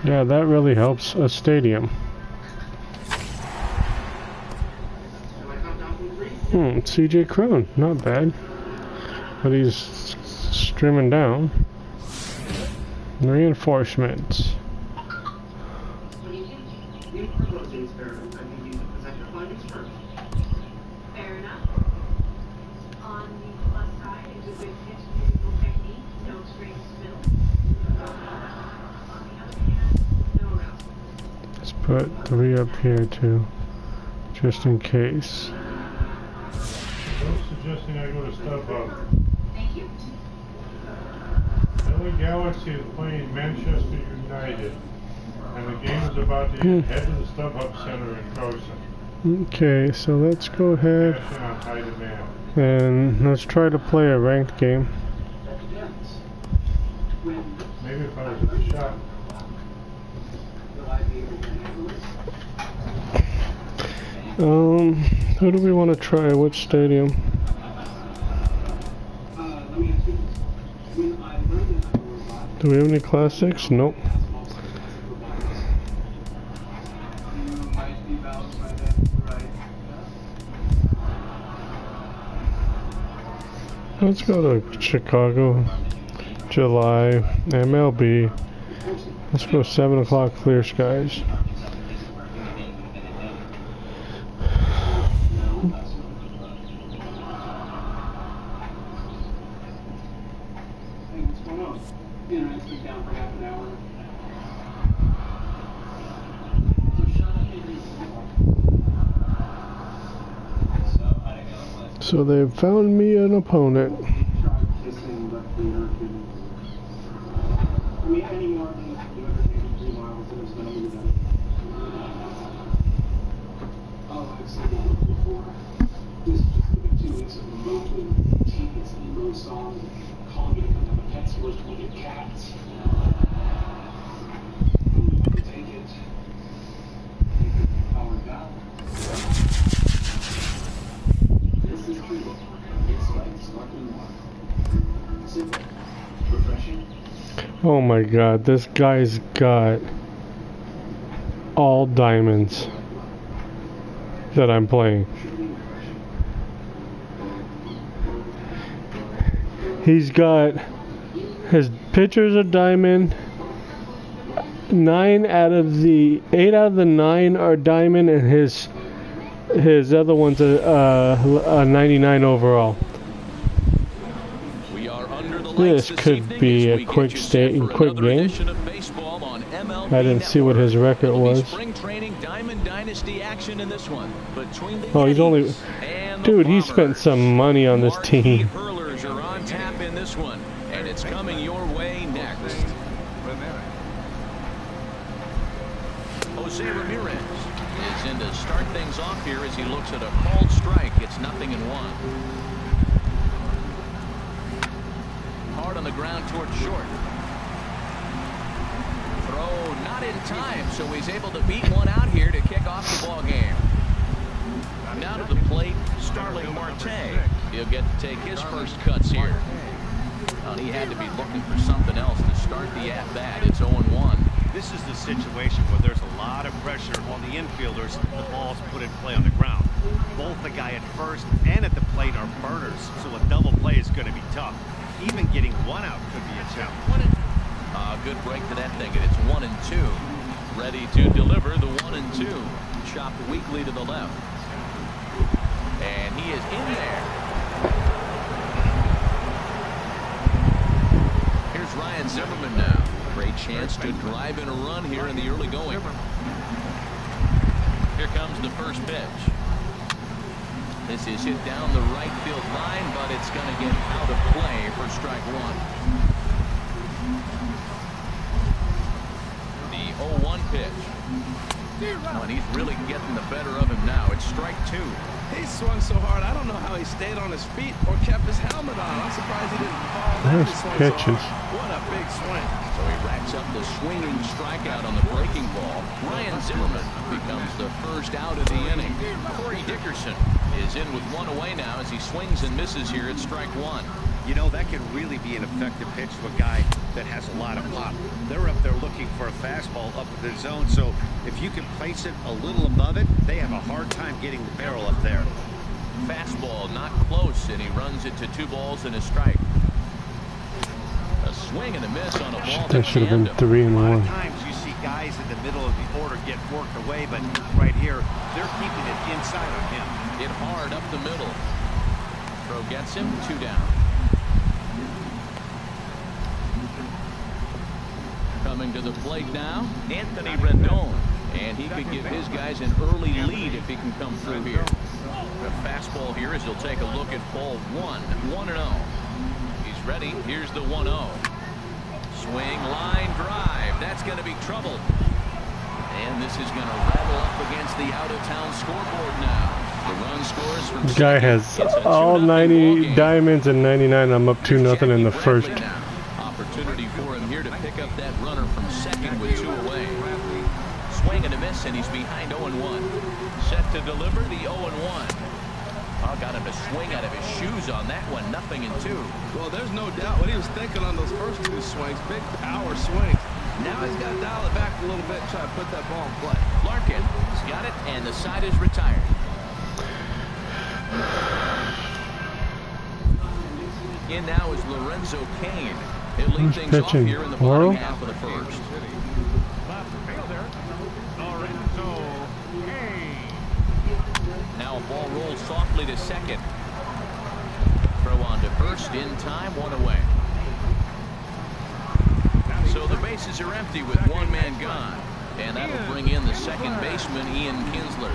Yeah, that really helps a stadium. CJ Crone, not bad. But he's streaming down. Reinforcements. Fair enough. On the plus side, it's a good pitch, physical technique, no straight spills. On the other hand, no arousal. Let's put 3 up here too, just in case. I'm suggesting I go to StubHub. Thank you. LA Galaxy is playing Manchester United, and the game is about to head to the StubHub Center in Carson. Okay, so let's go ahead Cash in on high demand. and let's try to play a ranked game. Maybe if I was at the shop. Who do we want to try? Which stadium? Do we have any classics? Nope. Let's go to Chicago, July, MLB. Let's go 7 o'clock, clear skies. So they've found me an opponent. Oh my god, this guy's got all diamonds that I'm playing. He's got his pitchers are diamond. 8 out of the 9 are diamond, and his other one's a 99 overall. This could be a quick game. Of baseball on MLB I didn't see what his record was. Spring training Diamond Dynasty action in this one between the Oh, he's only... Dude, he spent some money on this team. Hurlers are on tap in this one, and it's coming your way next. Jose Ramirez is in to start things off here as he looks at a called strike. It's 0-1. Hard on the ground towards short. Throw not in time, so he's able to beat one out here to kick off the ball game. Now to the plate, Starling Marte. He'll get to take his first cuts here. And he had to be looking for something else to start the at-bat. It's 0-1. This is the situation where there's a lot of pressure on the infielders. The ball's put in play on the ground. Both the guy at first and at the plate are burners, so a double play is going to be tough. Even getting one out could be a challenge. Good break to that thing, and it's 1-2. Ready to deliver the 1-2. Chopped weakly to the left. And he is in there. Here's Ryan Zimmerman now. Great chance to drive in a run here in the early going. Here comes the first pitch. This is hit down the right field line, but it's going to get out of play for strike one. The 0-1 pitch. Oh, and he's really getting the better of him now. It's strike two. He swung so hard, I don't know how he stayed on his feet or kept his helmet on. I'm surprised he didn't fall down. Nice pitches. What a big swing. So he racks up the swinging strikeout on the breaking ball. Ryan Zimmerman becomes the first out of the inning. Corey Dickerson is in with one away now as he swings and misses here at strike one. You know, that can really be an effective pitch to a guy that has a lot of pop. They're up there looking for a fastball up in the zone, so if you can place it a little above it, they have a hard time getting the barrel up there. Fastball not close, and he runs it to 2 balls and a strike. A swing and a miss on a ball That should have been 3-1. A lot of times you see guys in the middle of the order get worked away, but right here, they're keeping it inside of him. Hit hard up the middle. Throw gets him, 2 down. Coming to the plate now, Anthony Rendon. And he could give his guys an early lead if he can come through here. The fastball here as he'll take a look at ball 1-0. He's ready. Here's the 1-0. Swing, line, drive. That's going to be trouble. And this is going to rattle up against the out-of-town scoreboard now. The run scores from This guy has all 90 diamonds and 99. I'm up 2-0 in the first. Opportunity for him here to pick up that runner from second with 2 away. Swing and a miss, and he's behind 0-1. Set to deliver the 0-1. Oh, got him to swing out of his shoes on that one. 0-2. Well, there's no doubt what he was thinking on those first 2 swings. Big power swings. Now he's got to dial it back a little bit and try to put that ball in play. Larkin has got it, and the side is retired. In now is Lorenzo Cain. He'll lead things off here in the bottom half of the first. Now a ball rolls softly to second. Throw on to first in time, 1 away. So the bases are empty with 1 man gone. And that'll bring in the second baseman, Ian Kinsler.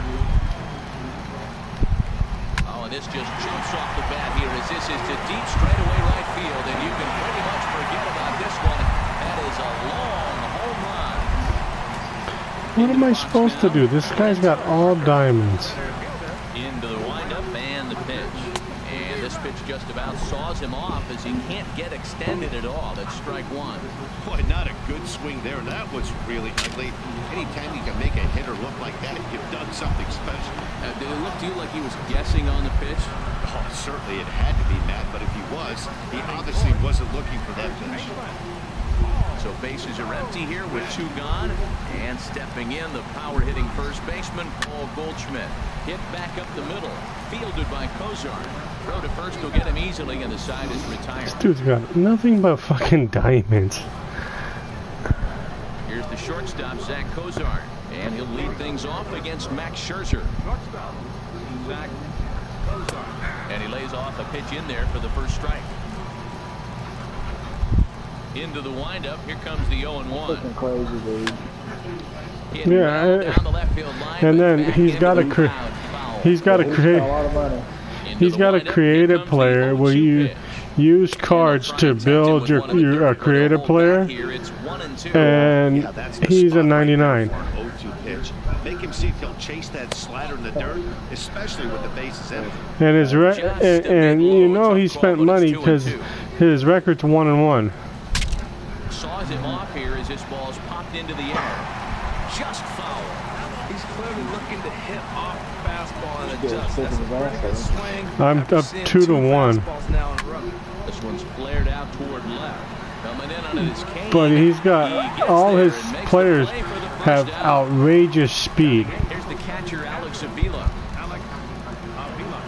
Oh, and this just jumps off the bat here as this is to deep straightaway right field. And you can pretty much forget about this one. That is a long home run. What am I supposed to do? This guy's got all diamonds. Into the windup and the pitch. And this pitch just about saws him off as he can't get extended at all. That's strike 1. Boy, not a good swing there. That was really ugly. Anytime you can make a hitter look like that, you've done something special. Did it look to you like he was guessing on the pitch? Oh, certainly it had to be, Matt, but if he was, he obviously wasn't looking for that pitch. So bases are empty here with 2 gone. And stepping in, the power-hitting first baseman, Paul Goldschmidt. Hit back up the middle. Fielded by Kozar. Throw to first will get him easily, and the side is retired. This dude's got nothing but fucking diamonds. Here's the shortstop, Zach Kozar. And he'll lead things off against Max Scherzer. And he lays off a pitch in there for the first strike. Into the windup. Here comes the 0-1. Looking crazy, dude. Hit well down the left field line, and but then back he's into got the to crowd foul. he's got to He's got a create lot of money. Into he's the got to windup, create here a comes player the where 0-2 you pitch. use cards to build your creative player, Here it's 1-2. and Yeah, that's the he's a spot right there 99. for an 0-2 pitch. Make him see if he'll chase that slider in the dirt, especially with the bases empty. And and you know he spent money because his record's 1-1. Saws him off here as this ball's popped into the air. Just foul. He's clearly looking to hit off the fastball and Good, adjust. taking That's a the pretty good back, swing. I'm after up seeing 2-1. fastballs now in a row. This one's flared out toward left. Coming in on his cane. But he's He got gets all there his and makes the players play for the first have out. outrageous speed. Here's the catcher, Alex Avila.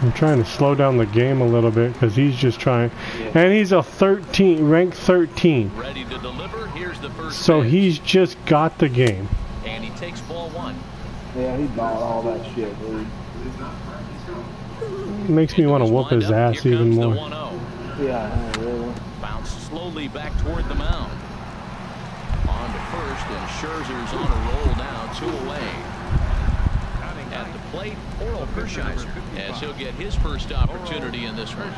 I'm trying to slow down the game a little bit because he's just trying, and he's a ranked 13. Ready to deliver. Here's the first So pitch. he's just got the game. And he takes ball one. Yeah, he bought all that shit, dude. Makes me want to whoop his ass Here even comes the more. 1-0. Yeah, really. Bounce slowly back toward the mound. On to first, and Scherzer's on a roll now, 2 away. At the plate, Oral Hershiser, as he'll get his first opportunity in this one.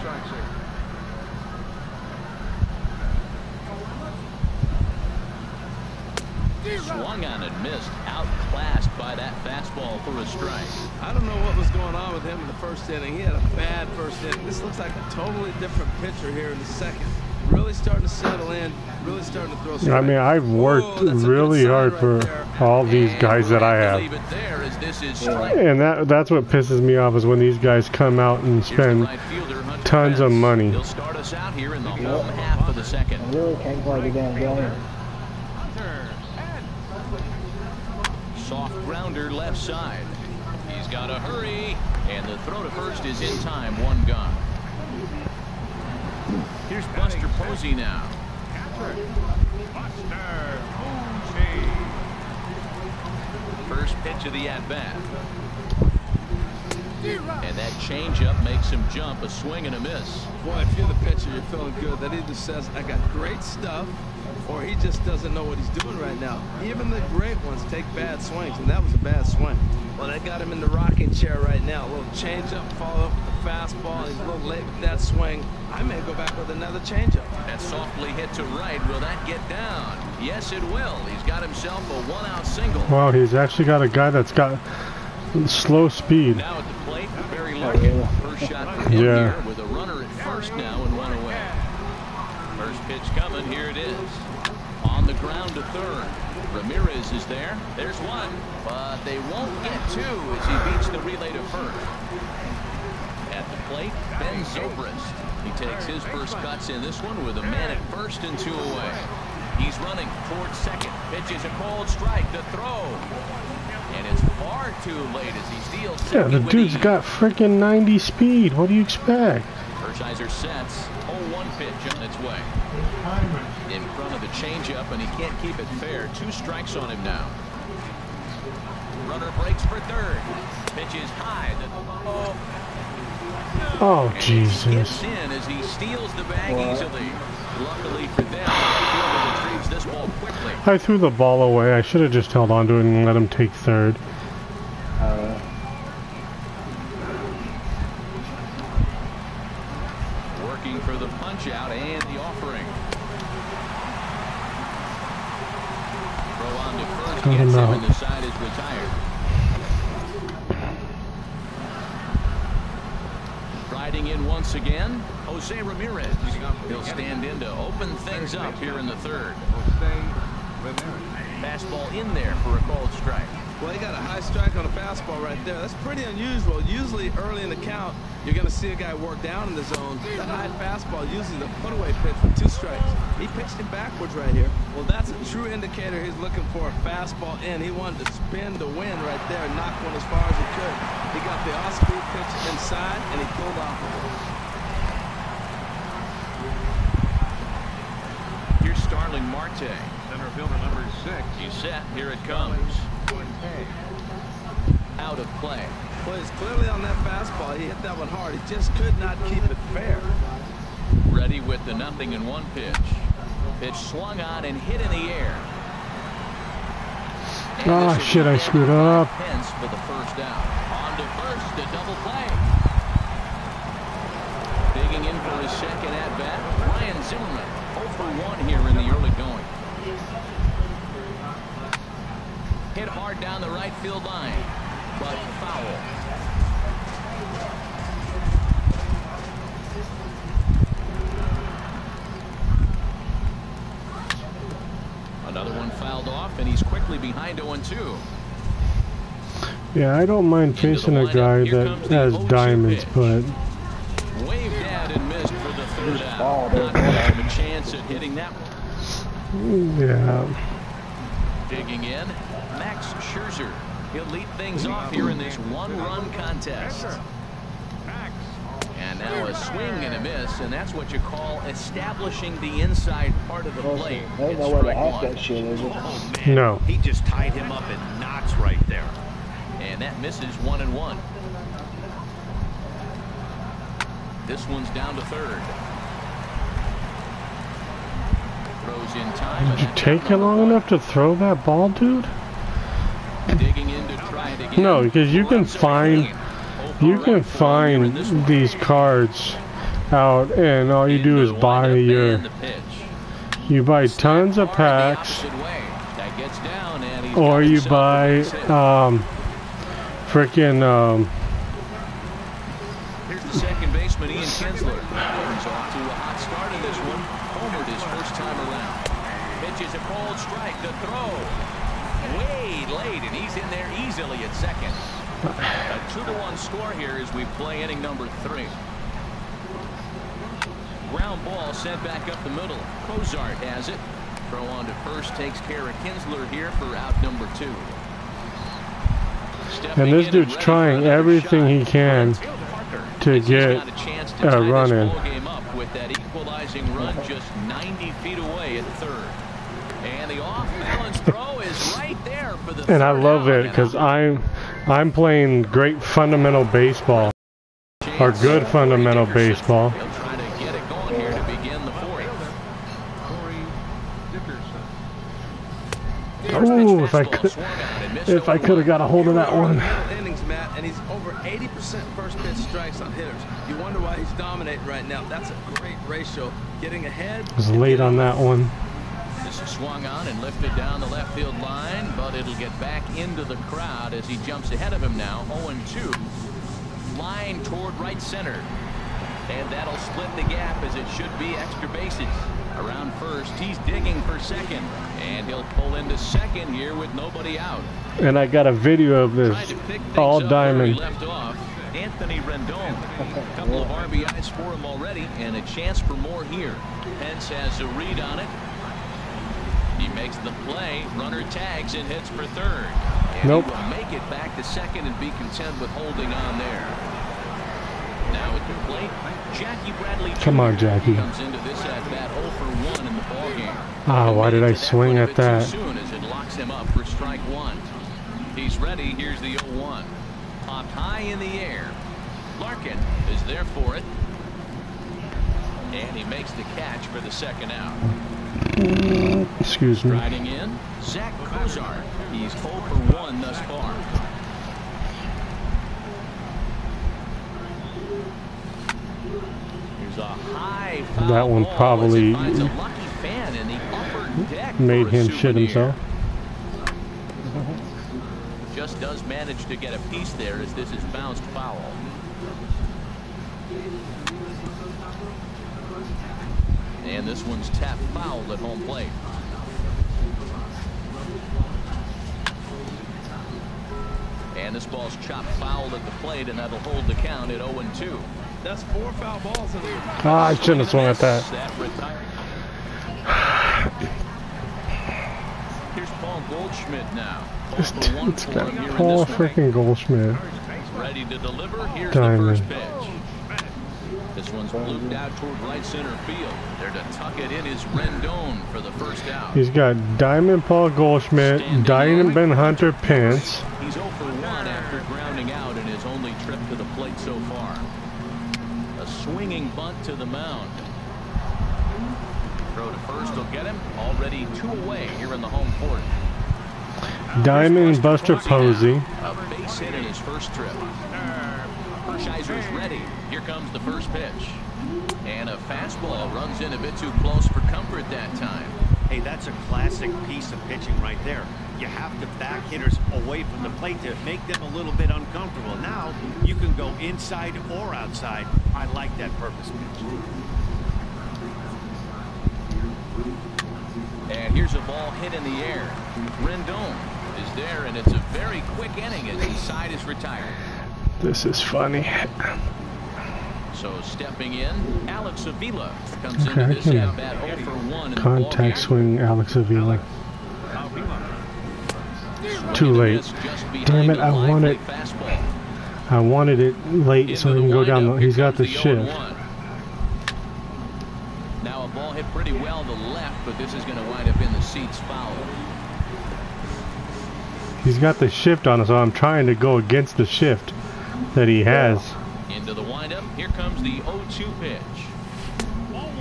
Swung on and missed, outclassed by that fastball for a strike. I don't know what was going on with him in the first inning. He had a bad first inning. This looks like a totally different pitcher here in the second. Really starting to settle in. Really starting to throw strikes. I mean, I've worked really hard for all these guys that I have. Leave it there as this is strike. And that's what pisses me off is when these guys come out and Here's the spend right fielder, Hunter tons of Pence. money. He'll start us out here in the home half of the second. I really can't play the damn game. Soft grounder left side. He's got to hurry, and the throw to first is in time. 1 gone. Here's Buster Posey now. First pitch of the at-bat. And that changeup makes him jump, a swing and a miss. Boy, if you're the pitcher, you're feeling good. That either says, I got great stuff, or he just doesn't know what he's doing right now. Even the great ones take bad swings, and that was a bad swing. Well, that got him in the rocking chair right now. A little changeup, follow up with the fastball. He's a little late with that swing. I may go back with another changeup. That softly hit to right. Will that get down? Yes, it will. He's got himself a 1-out single. Wow, he's actually got a guy that's got slow speed. Now at the plate, Barry Larkin. First shot for him Yeah. here with a runner at first now and 1 away. First pitch coming. Here it is. On the ground to third. Ramirez is there. There's 1, but they won't get 2 as he beats the relay to first. At the plate, Ben Zobrist. He takes his first cuts in this one with a man at first and 2 away. He's running towards second. Pitches a cold strike. The throw. And it's far too late as he steals Yeah, second the with dude's ease. got freaking 90 speed. What do you expect? Hershiser sets. 0-1 pitch on its way. In front of the changeup, and he can't keep it fair. 2 strikes on him now. Runner breaks for third. Pitch is high. Oh, And Jesus. he gets in as he steals the bag easily. Luckily for them, the fielder retrieves this ball quickly. I threw the ball away. I should have just held on to it and let him take third. Working for the punch out and the offering. Throw on to first, Cut him gets him, out. and the side is retired. Riding in once again, Jose Ramirez. He'll stand in to open things up here in the third. Fastball in there for a called strike. Well, he got a high strike on a fastball right there. That's pretty unusual. Usually early in the count, you're going to see a guy work down in the zone. That high fastball, usually the put-away pitch for 2 strikes. He pitched him backwards right here. Well, that's a true indicator he's looking for a fastball in. He wanted to spin the wind right there and knock one as far as he could. He got the off-speed pitch inside, and he pulled off of it. Here's Starling Marte. Center fielder number 6. He's set. Here it comes. Out of play. Well, he's clearly on that fastball. He hit that one hard. He just could not keep it fair. Ready with the 0-1 pitch. Pitch swung on and hit in the air. Ah, shit, I screwed up. Pence for the first down. On to first, a double play. Digging in for his second at-bat, Ryan Zimmerman, 0 for 1 here in the early going. Hit hard down the right field line, but foul. Another one fouled off, and he's quickly behind 0-2. Yeah, I don't mind facing a guy that has diamonds, but Waved at and missed for the third out. Not gonna have a chance at hitting that one. yeah. Digging in, Max Scherzer. He'll lead things off here in this one-run contest. And now a swing and a miss, and that's what you call establishing the inside part of the plate. They It's know where to strike hack one. that shit, is it? Oh, man. No. He just tied him up in knots right there. And that misses 1-1. This one's down to third. Throws in time. Did you take it long enough to throw that ball, dude? Digging in to try it again. No, because you can find these cards out, and all you do is buy you buy tons of packs, or you buy freaking Here's the second baseman, Ian Kinsler. He's off to a hot start in this one. Homered his first time around. Pitches a cold strike. The throw. Way late, and he's in there easily at second. A 2-1 score here as we play inning number 3. Ground ball sent back up the middle. Cozart has it. Throw on to first takes care of Kinsler here for out number 2. and this dude's trying everything he can to get a run in. With that equalizing run just 90 feet away at third. And the off-balance throw is right there for the And I love it because I'm playing great fundamental baseball, or good fundamental baseball. He'll try to get it going here to begin the 4th. Ooh, if I could have got a hold of that one. Innings, Matt, and he's over 80% first pitch strikes on hitters. You wonder why he's dominating right now. That's a great ratio. Getting ahead. I was late on that one. This is swung on and lifted down the left field line, but it'll get back into the crowd as he jumps ahead of him now. 0-2. Line toward right center. And that'll split the gap as it should be extra bases. Around first, he's digging for second. And he'll pull into second here with nobody out. And I got a video of this all diamond. Left off. Anthony Rendon. A couple of RBIs for him already, and a chance for more here. Pence has a read on it. He makes the play. Runner tags and hits for third. And nope. He will make it back to second and be content with holding on there. Now at the plate, Jackie Bradley Jr. Come on, Jackie. Comes into this at bat 0 for 1 in the ball game. Ah, why did I swing at that? Too soon as it locks him up for strike 1. He's ready. Here's the 0-1. Popped high in the air. Larkin is there for it. And he makes the catch for the second out. Excuse me. Riding in, Zach Cozart. He's 0 for 1 thus far. Here's a high foul That one ball probably as it finds a lucky fan in the upper deck made for a him shit souvenir. himself. Just does manage to get a piece there as this is bounced foul. And this one's tapped foul at home plate. And this ball's chopped foul at the plate, and that'll hold the count at 0-2. That's 4 foul balls in the Ah, I shouldn't have swung at that. Here's Paul Goldschmidt now. This dude's got Paul freaking Goldschmidt. Ready to deliver. Here's Diamond. the first pitch. This one's looped out toward right center field. There to tuck it in is Rendon for the first out. He's got Diamond Paul Goldschmidt, Diamond Ben Hunter Pence. He's 0 for 1 after grounding out in his only trip to the plate so far. A swinging bunt to the mound. Throw to first will get him. Already 2 away here in the home 4th. Diamond Buster Posey. A base hit in his first trip. Hershiser's ready. Here comes the first pitch. And a fastball runs in a bit too close for comfort that time. Hey, that's a classic piece of pitching right there. You have to back hitters away from the plate to make them a little bit uncomfortable. Now, you can go inside or outside. I like that purpose pitch. And here's a ball hit in the air. Rendon is there, and it's a very quick inning as his side is retired. This is funny. So stepping in, Alex Avila comes Okay, into I this can at-bat 0 for 1 in the ballgame. contact swing Alex Avila. Too late. Damn it, I wanted it late so he can go down the, he's got the shift. Now a ball hit pretty well to left, but this is going to wind up in the seats foul. He's got the shift on it, so I'm trying to go against the shift that he has. Into the windup, here comes the 0-2 pitch.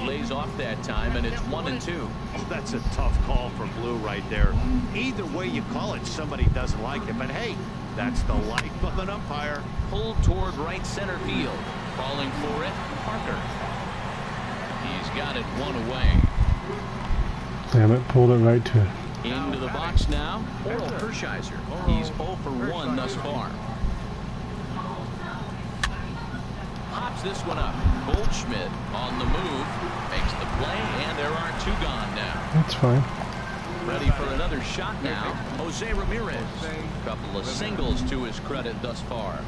Lays off that time, and it's 1-2. Oh, that's a tough call for Blue right there. Either way you call it, somebody doesn't like it. But hey, that's the life of an umpire. Pulled toward right center field. Calling for it, Parker. He's got it one away. Damn it, pulled it right to it. Into the box now, Oral Hershiser. He's 0 for 1 thus far. Pops this one up. Goldschmidt on the move. Makes the play, and there are 2 gone now. That's fine. Ready for another shot now. Jose Ramirez. Couple of singles to his credit thus far.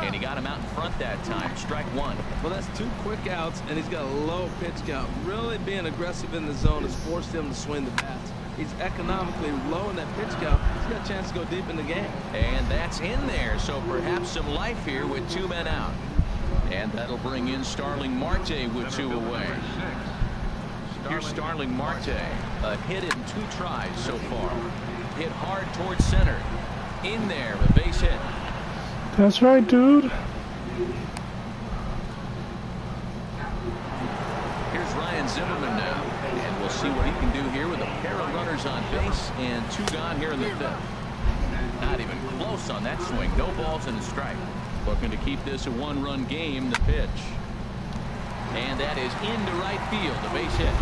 And he got him out in front that time. Strike 1. Well, that's 2 quick outs, and he's got a low pitch count. Really being aggressive in the zone has forced him to swing the bats. He's economically low in that pitch count. He's got a chance to go deep in the game. And that's in there, so perhaps some life here with 2 men out. And that'll bring in Starling Marte with 2 away. Here's Starling Marte. A hit in 2 tries so far. Hit hard towards center. In there, a base hit. That's right, dude. Here's Ryan Zimmerman now. And we'll see what he can do here with a pair of runners on base and 2 gone here in the 5th. Not even close on that swing. No balls and a strike. Looking to keep this a 1-run game, the pitch. And that is into right field, a base hit.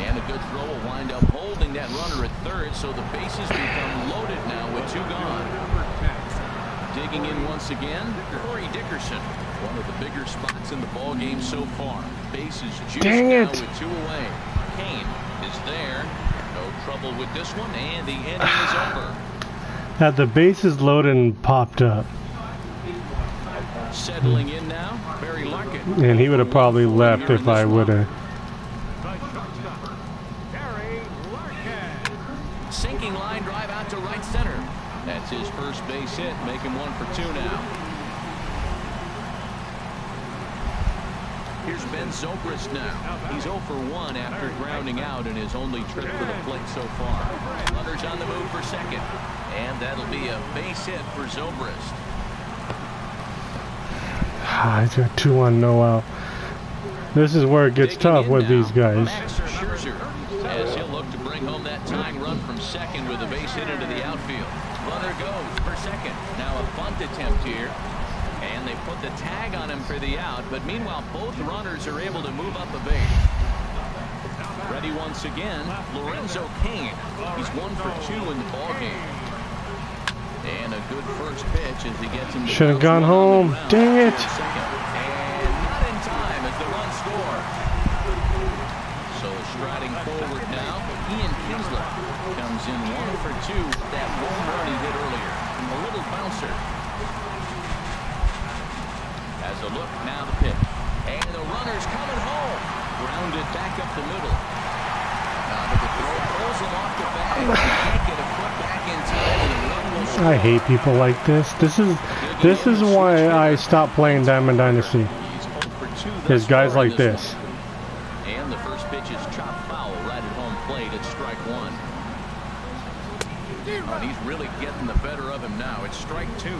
And a good throw will wind up holding that runner at 3rd, so the bases become loaded now with 2 gone. Digging in once again, Corey Dickerson. One of the bigger spots in the ball game so far. Bases juiced now with 2 away. Kane is there. No trouble with this one, and the inning is over. Had the bases loaded and popped up. Settling in now, Barry Larkin. And he would have probably left if I would have. Sinking line drive out to right center. That's his first base hit, making 1 for 2 now. Here's Ben Zobrist now. He's 0 for 1 after grounding out in his only trip to the plate so far. Runners on the move for second. And that'll be a base hit for Zobrist. He's got 2 on, no out. This is where it gets tough with these guys. Max Scherzer, as he'll look to bring home that tying run from second with a base hit into the outfield. Runner goes for second. Now a bunt attempt here. And they put the tag on him for the out, but meanwhile both runners are able to move up a base. Ready once again, Lorenzo Cain. He's 1 for 2 in the ballgame. And a good first pitch as he gets him. Should have gone home. Dang it. And not in time as the run scores. So striding forward now, Ian Kinsler comes in 1 for 2. That home run he hit earlier. A little bouncer. As a look, now the pitch. And the runner's coming home. Grounded back up the middle. Now to the throw, pulls him off the bag. Can't get a foot back in time, and the run will score. I hate people like this. This is why I stopped playing Diamond Dynasty. There's guys like this. And the first pitch is chopped foul right at home plate at strike 1. Oh, he's really getting the better of him now. It's strike 2.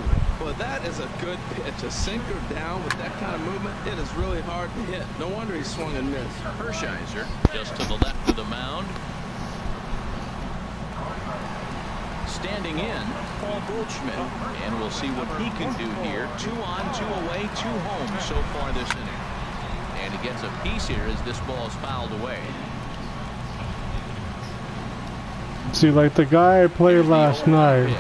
Well, that is a good pitch. A sinker down with that kind of movement, it is really hard to hit. No wonder he swung and missed. Hershiser just to the left of the mound. standing in, Paul Goldschmidt. And we'll see what he can do here. 2 on, 2 away, 2 home so far this inning. And he gets a piece here as this ball is fouled away. See, like the guy I played last night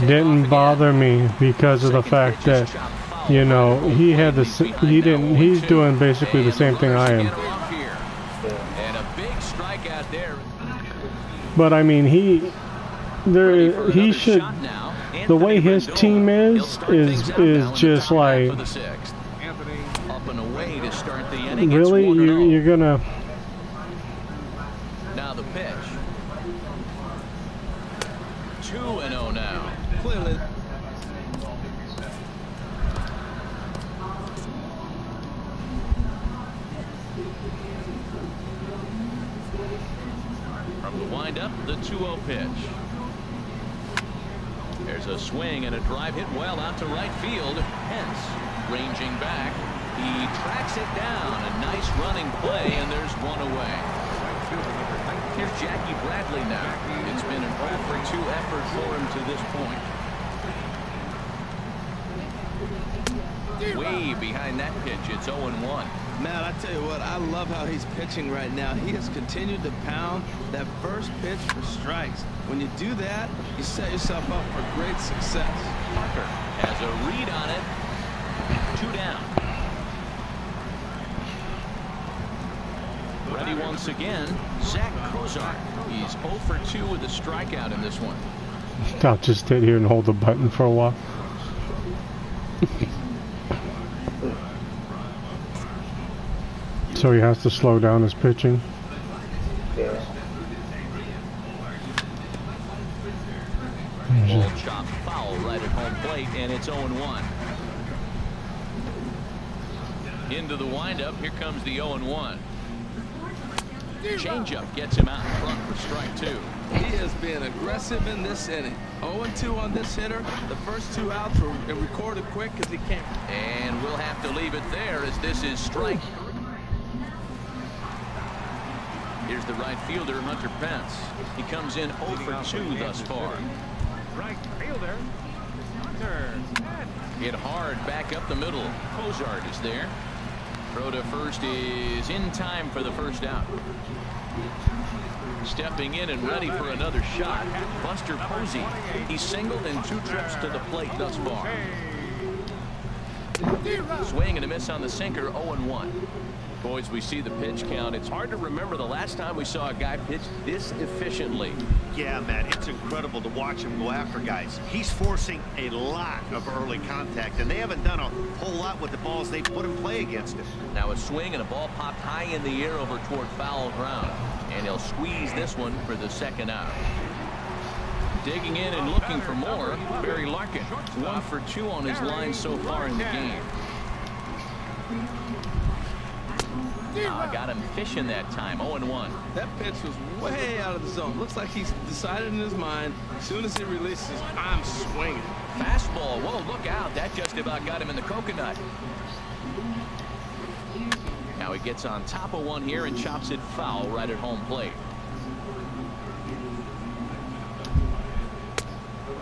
didn't bother me because of the fact that, you know, he had the he's doing basically the same thing I am. And a big strikeout there. But I mean, he should, the way his team is just like, Up and away to start the inning. really, you're gonna. Now the pitch. 2-0 now. Clearly. From the windup, the 2-0 pitch. There's a swing and a drive hit well out to right field. Hence, ranging back. He tracks it down. A nice running play, and there's one away. Here's Jackie Bradley now. It's been an 0-for-2 effort for him to this point. Way behind that pitch, it's 0-1. Matt, I tell you what, I love how he's pitching right now. He has continued to pound that first pitch for strikes. When you do that, you set yourself up for great success. Parker has a read on it. 2 down. Ready once again, Zach Kozar. He's 0-for-2 with a strikeout in this one. I'll just sit here and hold the button for a while. So he has to slow down his pitching. Yeah. Ball chopped foul right at home plate, and it's 0-1. Into the windup, here comes the 0-1. Changeup gets him out in front for strike 2. He is being aggressive in this inning. 0-2 on this hitter. The first 2 outs were recorded quick because he can't. And we'll have to leave it there as this is strike 3. Here's the right fielder, Hunter Pence. He comes in 0-for-2 thus far. Right fielder, Hunter. Hit hard back up the middle. Cozart is there. Throw to first is in time for the first out. Stepping in and ready for another shot, Buster Posey. He's singled in 2 trips to the plate thus far. Swing and a miss on the sinker, 0-1. Boys, we see the pitch count. It's hard to remember the last time we saw a guy pitch this efficiently. Yeah, Matt, it's incredible to watch him go after guys. He's forcing a lot of early contact, and they haven't done a whole lot with the balls they put in play against him. Now a swing and a ball popped high in the air over toward foul ground. And he'll squeeze this one for the second out. Digging in and looking for more, Barry Larkin. 1-for-2 on his line so far in the game. Got him fishing that time. 0-1. That pitch was way out of the zone. Looks like he's decided in his mind, as soon as he releases, I'm swinging. Fastball. Whoa, look out. That just about got him in the coconut. Now he gets on top of one here and chops it foul right at home plate.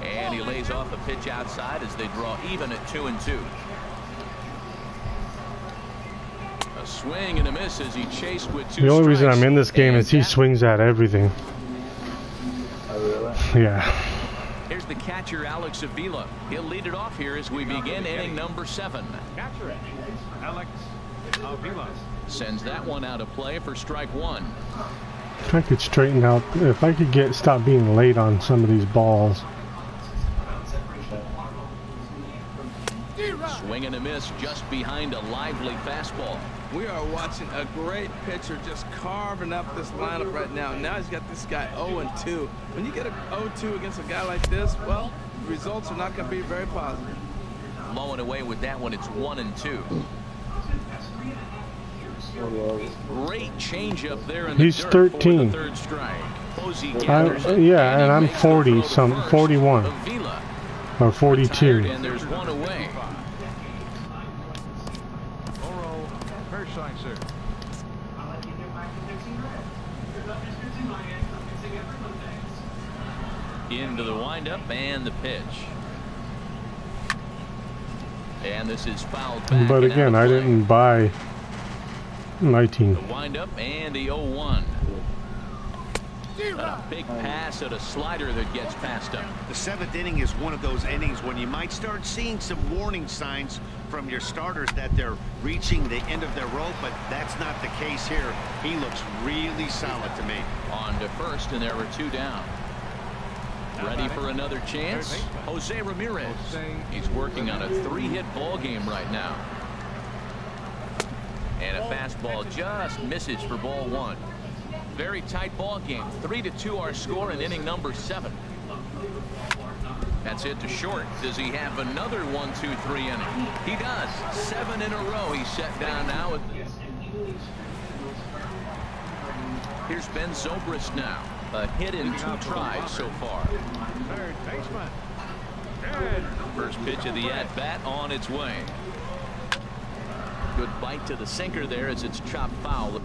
And he lays off a pitch outside as they draw even at 2-2. A swing and a miss as he chased with 2 The only reason strikes. I'm in this game is he swings at everything. Oh, really? Yeah. Here's the catcher, Alex Avila. He'll lead it off here as we begin inning number 7. Catcher it, Alex Avila. Sends that one out of play for strike 1. If I could straighten out, if I could stop being late on some of these balls. Swing and a miss just behind a lively fastball. We are watching a great pitcher just carving up this lineup right now. Now he's got this guy 0-2. When you get a 0-2 against a guy like this, well, the results are not going to be very positive. Blowing away with that one, it's 1-2. Great change up there in the He's dirt 13. for the 3rd strike. Posey gathers it, Yeah, and I'm he makes the 40 throw to some first. 41 Avila or 42. retired, and there's one away. Oro Hershiser. Into the windup and the pitch. And this is fouled back. But again, I didn't buy 19. The windup and the 0-1. A big pass at a slider that gets passed up. The 7th inning is one of those innings when you might start seeing some warning signs from your starters that they're reaching the end of their rope, but that's not the case here. He looks really solid to me. On to first, and there were 2 down. Ready for another chance? Jose Ramirez. He's working on a 3-hit ball game right now. And a fastball just misses for ball 1. Very tight ball game. 3-2 our score in inning number 7. That's it to short. Does he have another 1-2-3 inning? He does. 7 in a row. He's set down now. Here's Ben Zobrist now. A hit in 2 tries so far. Third baseman. First pitch of the at-bat on its way. Good bite to the sinker there as it's chopped foul.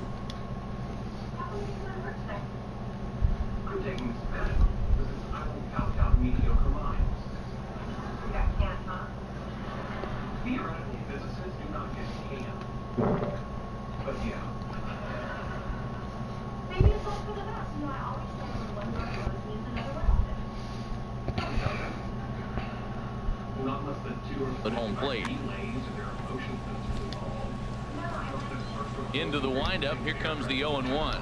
At home plate. Into the windup. Here comes the 0-1.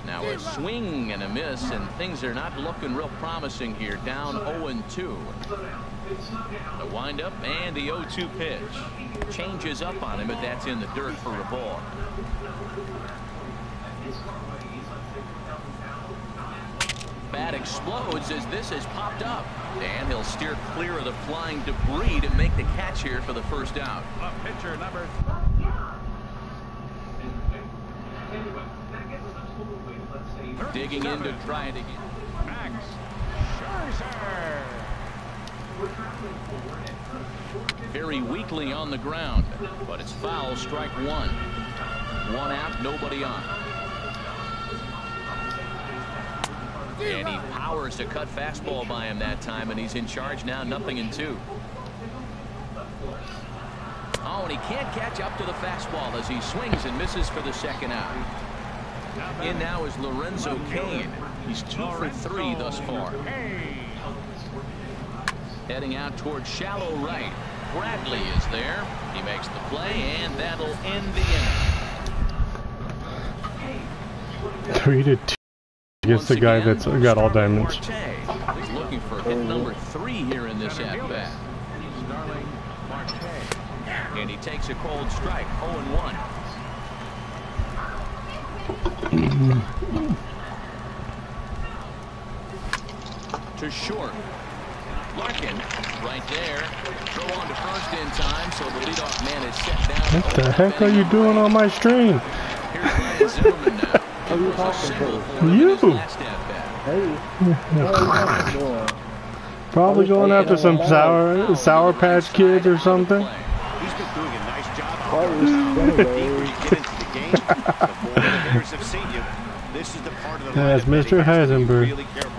Now a swing and a miss, and things are not looking real promising here. Down 0-2. The windup and the 0-2 pitch. Changes up on him, but that's in the dirt for a ball. Bat explodes as this has popped up, and he'll steer clear of the flying debris to make the catch here for the first out. Pitcher number. Digging in to try it again. Max Scherzer. Very weakly on the ground, but it's foul. Strike 1. 1 out, nobody on. And he powers a cut fastball by him that time, and he's in charge now. 0-2. Oh, and he can't catch up to the fastball as he swings and misses for the second out. In now is Lorenzo Cain. He's 2 for 3 thus far. Heading out towards shallow right. Bradley is there. He makes the play, and that'll end the inning. 3-2 against the guy that's got all diamonds. He's looking for hit number 3 here in this at-bat. And he takes a cold strike. 0-1. To short. Larkin right there. Throw on to first in time, so the leadoff man is set down. What the heck are you doing on my stream? Here's Ryan Zimmerman now. What are you talking to? You! Hey. Probably going after some sour patch kids or something. He's been doing a nice job out there. The deeper you get into the game, the more the hitters have seen you. This is the part of the That's lineup Mr. that he has to be Heisenberg. really careful.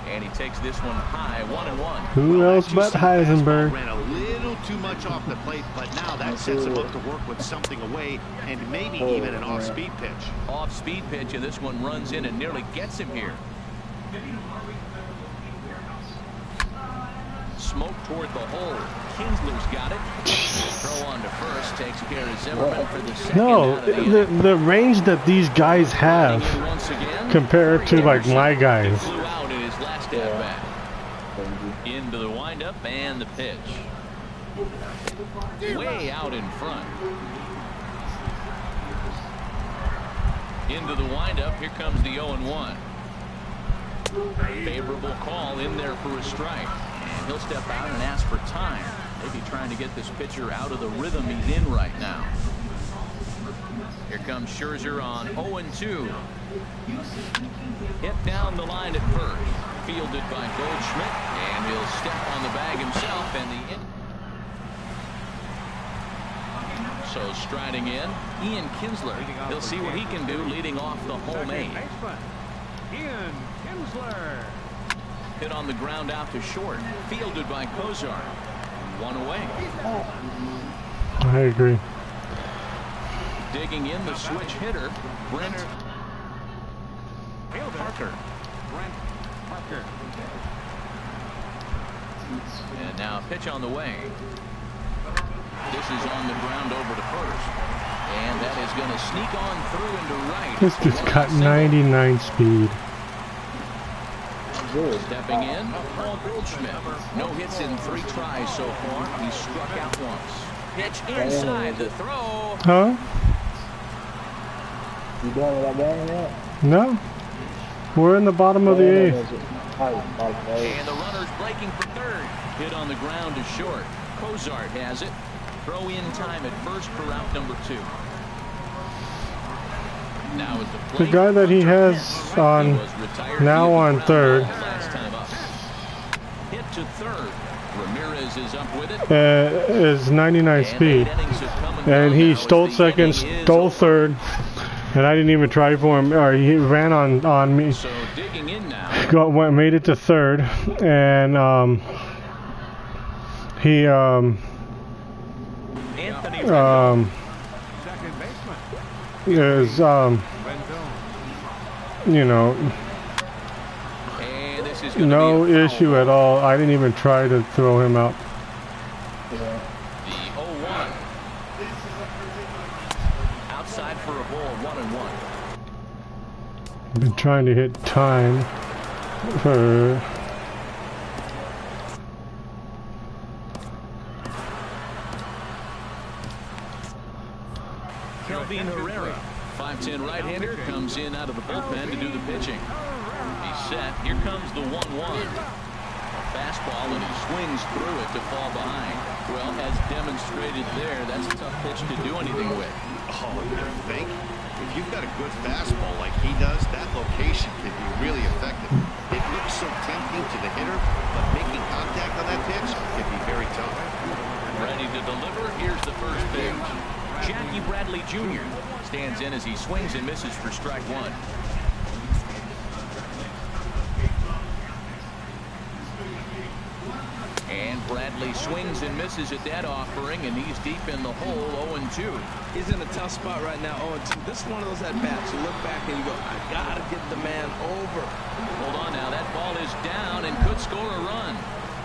And he takes this one high. 1-1. Who else but Heisenberg? Ran a little too much off the plate, but now that sets him up to work with something away and maybe even an off-speed pitch. Off-speed pitch, and this one runs in and nearly gets him here. Smoke toward the hole. Kinsler's got it. Throw on to first. Takes care of Zimmerman for the second. No, the range that these guys have compared to like my guys. Flew out in his last at-bat. Into the windup and the pitch. Way out in front. Into the windup. Here comes the 0-1. Favorable call in there for a strike. And he'll step out and ask for time. Maybe trying to get this pitcher out of the rhythm he's in right now. Here comes Scherzer on 0-2. Hit down the line at first. Fielded by Goldschmidt. And he'll step on the bag himself. And so striding in, Ian Kinsler. He'll see what he can do leading off the home eight. Ian Kinsler. Hit on the ground out to short. Fielded by Kozar. 1 away. I agree. Digging in the switch hitter, Brent Parker. And now a pitch on the way. This is on the ground over to first. And that is going to sneak on through into right. This just got 99 speed. Stepping in, Paul Goldschmidt. No hits in 3 tries so far. He struck out once. Pitch inside the throw. Huh? You done with that game yet? No. We're in the bottom of the 8th. And the runner's breaking for third. Hit on the ground to short. Kozart has it. Throw in time at first for out number 2. Now at the plate, The guy that he has on now on third hit to third. Ramirez is up with it. Is 99 speed, and he stole second, stole third, and I didn't even try for him. Or he ran on me. So digging in now. Made it to third, and he Anthony Second baseman. is you know, and this is no issue at all. I didn't even try to throw him out. The 0-1. Outside for a ball, 1-1. Been trying to hit time for Kelvin Herrera, 5'10" right-hander, comes in out of the bullpen to do the pitching. He's set. Here comes the 1-1. Fastball, and he swings through it to fall behind. Well, as demonstrated there, that's a tough pitch to do anything with. Oh, you think? If you've got a good fastball like he does, that location can be really effective. It looks so tempting to the hitter, but making contact on that pitch can be very tough. Ready to deliver. Here's the first pitch. Jackie Bradley Jr. stands in as he swings and misses for strike 1. And Bradley swings and misses at that offering, and he's deep in the hole, 0-2. He's in a tough spot right now, 0-2. This is one of those at-bats. You look back and you go, I got to get the man over. Hold on now. That ball is down and could score a run.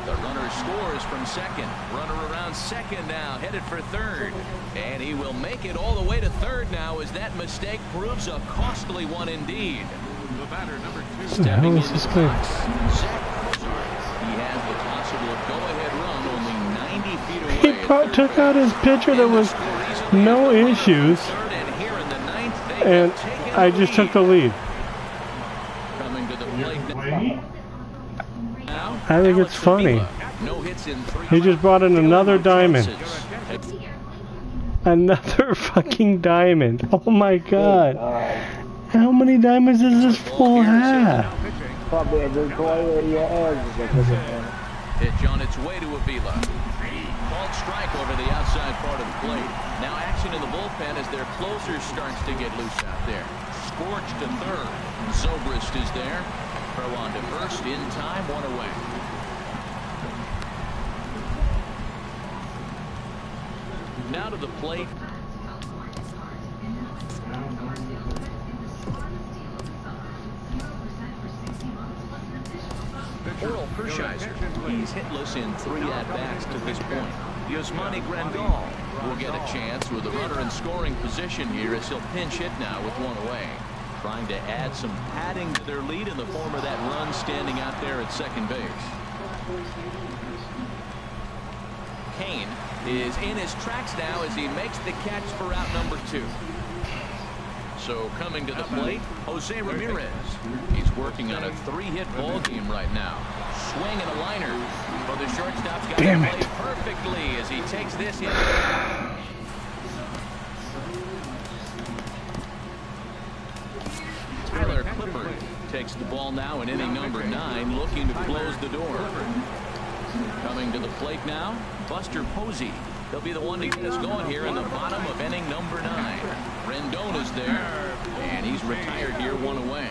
The runner scores from second. Runner around second now, headed for third. And he will make it all the way to third now as that mistake proves a costly one indeed. The batter, number 2. What the hell is this guy? He has the possible go-ahead run only 90 feet away. He took out his pitcher. There was no issues, and I just took the lead. Coming to the plate now. I think it's funny. No hits in 3. He just brought in another diamond. Another fucking diamond. Oh my god. How many diamonds does this fool have? Probably a good player in your ass. Pitch on its way to Avila. Called strike over the outside part of the plate. Now action in the bullpen as their closer starts to get loose out there. Scorch to third. Zobrist is there. Throw on to first in time, 1 away. Now to the plate. Oral Hershiser. He's hitless in 3 at-bats to this point. Yasmani Grandal will get a chance with a runner in scoring position here as he'll pinch hit now with 1 away. Trying to add some padding to their lead in the form of that run standing out there at second base. Kane is in his tracks now as he makes the catch for out number 2. So coming to the plate, Jose Ramirez. He's working on a 3-hit ball game right now. Swing and a liner. But the shortstop's got to play perfectly as he takes this hit. Tyler Clippard takes the ball now in inning number 9, looking to close the door. Coming to the plate now, Buster Posey. He'll be the one to get us going here in the bottom of inning number 9. Rendon is there, and he's retired here, 1 away.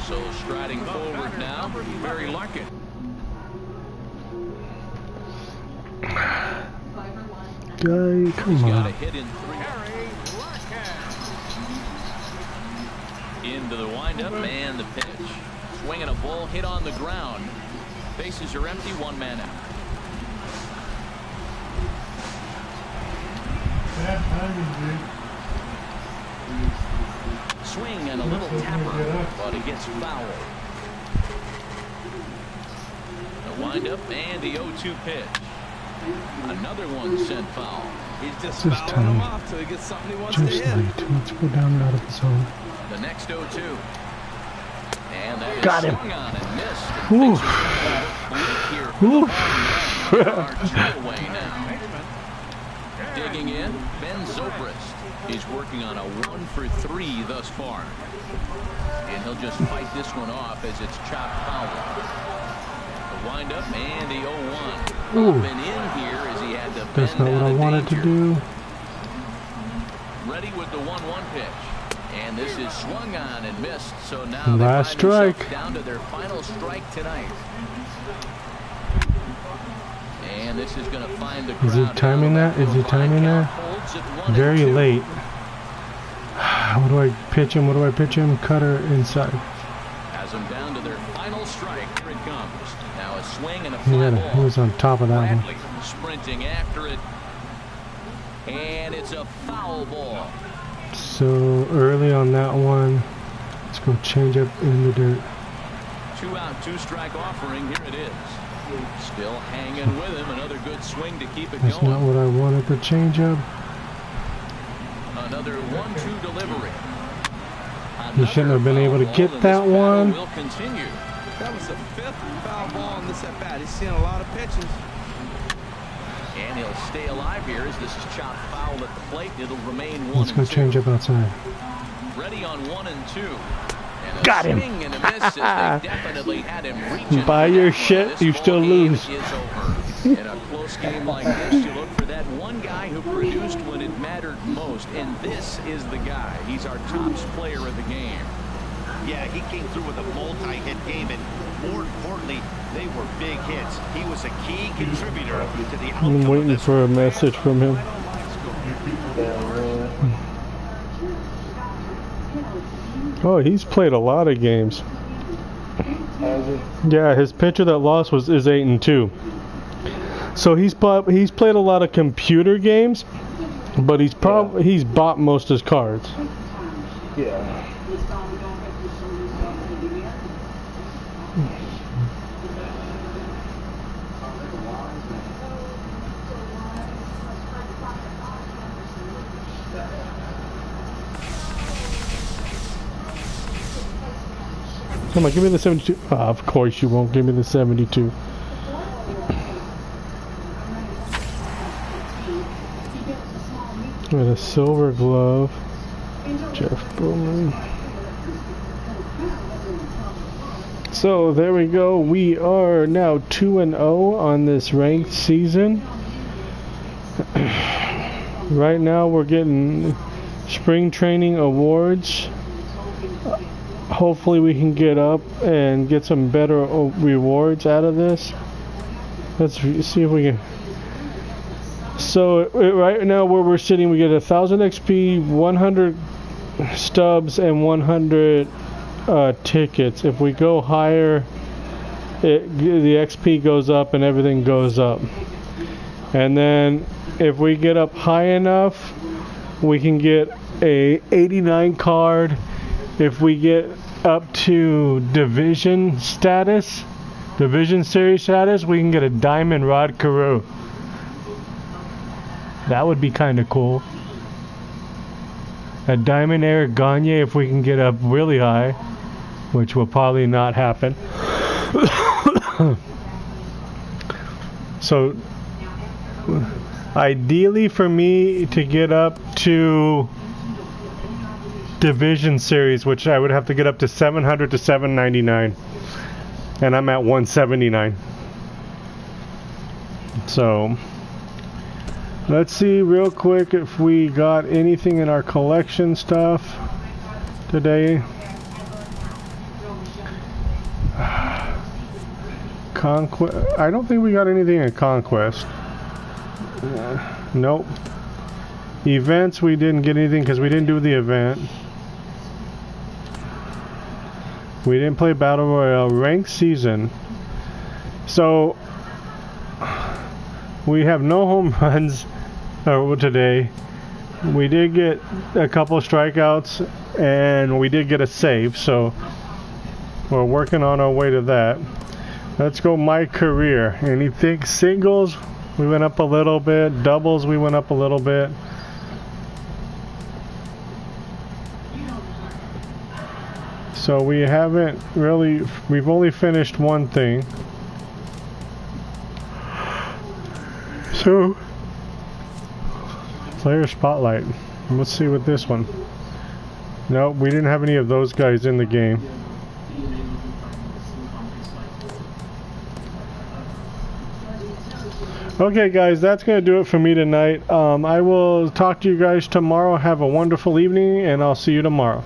So striding forward now, Barry Larkin. Guy, come He's got a on. hit in 3. Into the windup and the pitch. Swinging a ball hit on the ground. Bases are empty, 1 man out. Bad timing, dude. Swing and a little tapper, but it gets foul. The windup and the 0-2 pitch. Another one sent foul. He's just This fouling time, him off till he gets something he wants just to hit. late. Let's go down and out of the zone. The next 0-2. And that is Got him. swung on and missed. And Oof. here for Oof. the home run. Are 2 away now. Digging in, Ben Zobrist. He's working on a 1 for 3 thus far. And he'll just fight this one off as it's chopped foul. The windup and the 0-1. Ooh. Up and in here as he had to That's bend not what out I of wanted danger. to do. Ready with the 1-1 pitch. And this is swung on and missed. So now Last they find strike. themselves down to their final strike tonight. And this is going to find the crowd. Is he timing that? Is he timing that? Very late. What do I pitch him? What do I pitch him? Cutter inside. Has them down to their final strike. Here it comes. Now a swing and a He, fly he ball. was on top of that one. Bradley sprinting after it. And it's a foul ball. So early on that one, let's go change up in the dirt. 2 out, 2 strike offering. Here it is. Still hanging with him. Another good swing to keep it That's going. not what I wanted to change up. Another 1-2 delivery. He shouldn't have been able to Another get foul that ball, and one. this battle will continue. That was the 5th foul ball in this at bat. He's seeing a lot of pitches. And he'll stay alive here as this is chopped foul at the plate. It'll remain 1-2. Let's go change up outside. Ready on 1 and 2. And a Got him. swing and a miss as they definitely had him reaching. Buy for your that one. shit, This you ball still game lose. is over. In a close game like this, you look for that one guy who produced when it mattered most, and this is the guy. He's our top player of the game. Yeah, he came through with a multi-hit game, and more importantly, they were big hits. He was a key contributor to the outcome I'm of waiting this for a message from him. Oh, he's played a lot of games. Yeah, his pitcher that lost is 8-2. So he's played a lot of computer games, but he's bought most of his cards. Yeah. Come on, give me the 72. Of course you won't give me the 72. With a silver glove, Jeff Bowman. So there we go. We are now 2-0 on this ranked season. Right now we're getting spring training awards. Hopefully we can get up and get some better rewards out of this. Let's see if we can. So right now where we're sitting, we get 1,000 XP, 100 stubs, and 100 tickets. If we go higher, the XP goes up and everything goes up. And then if we get up high enough, we can get a 89 card. If we get up to division series status, we can get a Diamond Rod Carew. That would be kind of cool. A Diamond Eric Gagne if we can get up really high, which will probably not happen. So, ideally for me to get up to division series, which I would have to get up to 700 to 799, and I'm at 179. So let's see real quick if we got anything in our collection stuff today. Conquest. I don't think we got anything in Conquest. Nope. Events, we didn't get anything because we didn't do the event. We didn't play Battle Royale. Ranked Season. So, we have no home runs today. We did get a couple strikeouts and we did get a save, so we're working on our way to that. Let's go my career. Anything? Singles, we went up a little bit. Doubles, we went up a little bit. So we haven't really, we've only finished one thing. So, player spotlight. Let's see with this one. Nope, we didn't have any of those guys in the game. Okay guys, that's going to do it for me tonight. I will talk to you guys tomorrow. Have a wonderful evening and I'll see you tomorrow.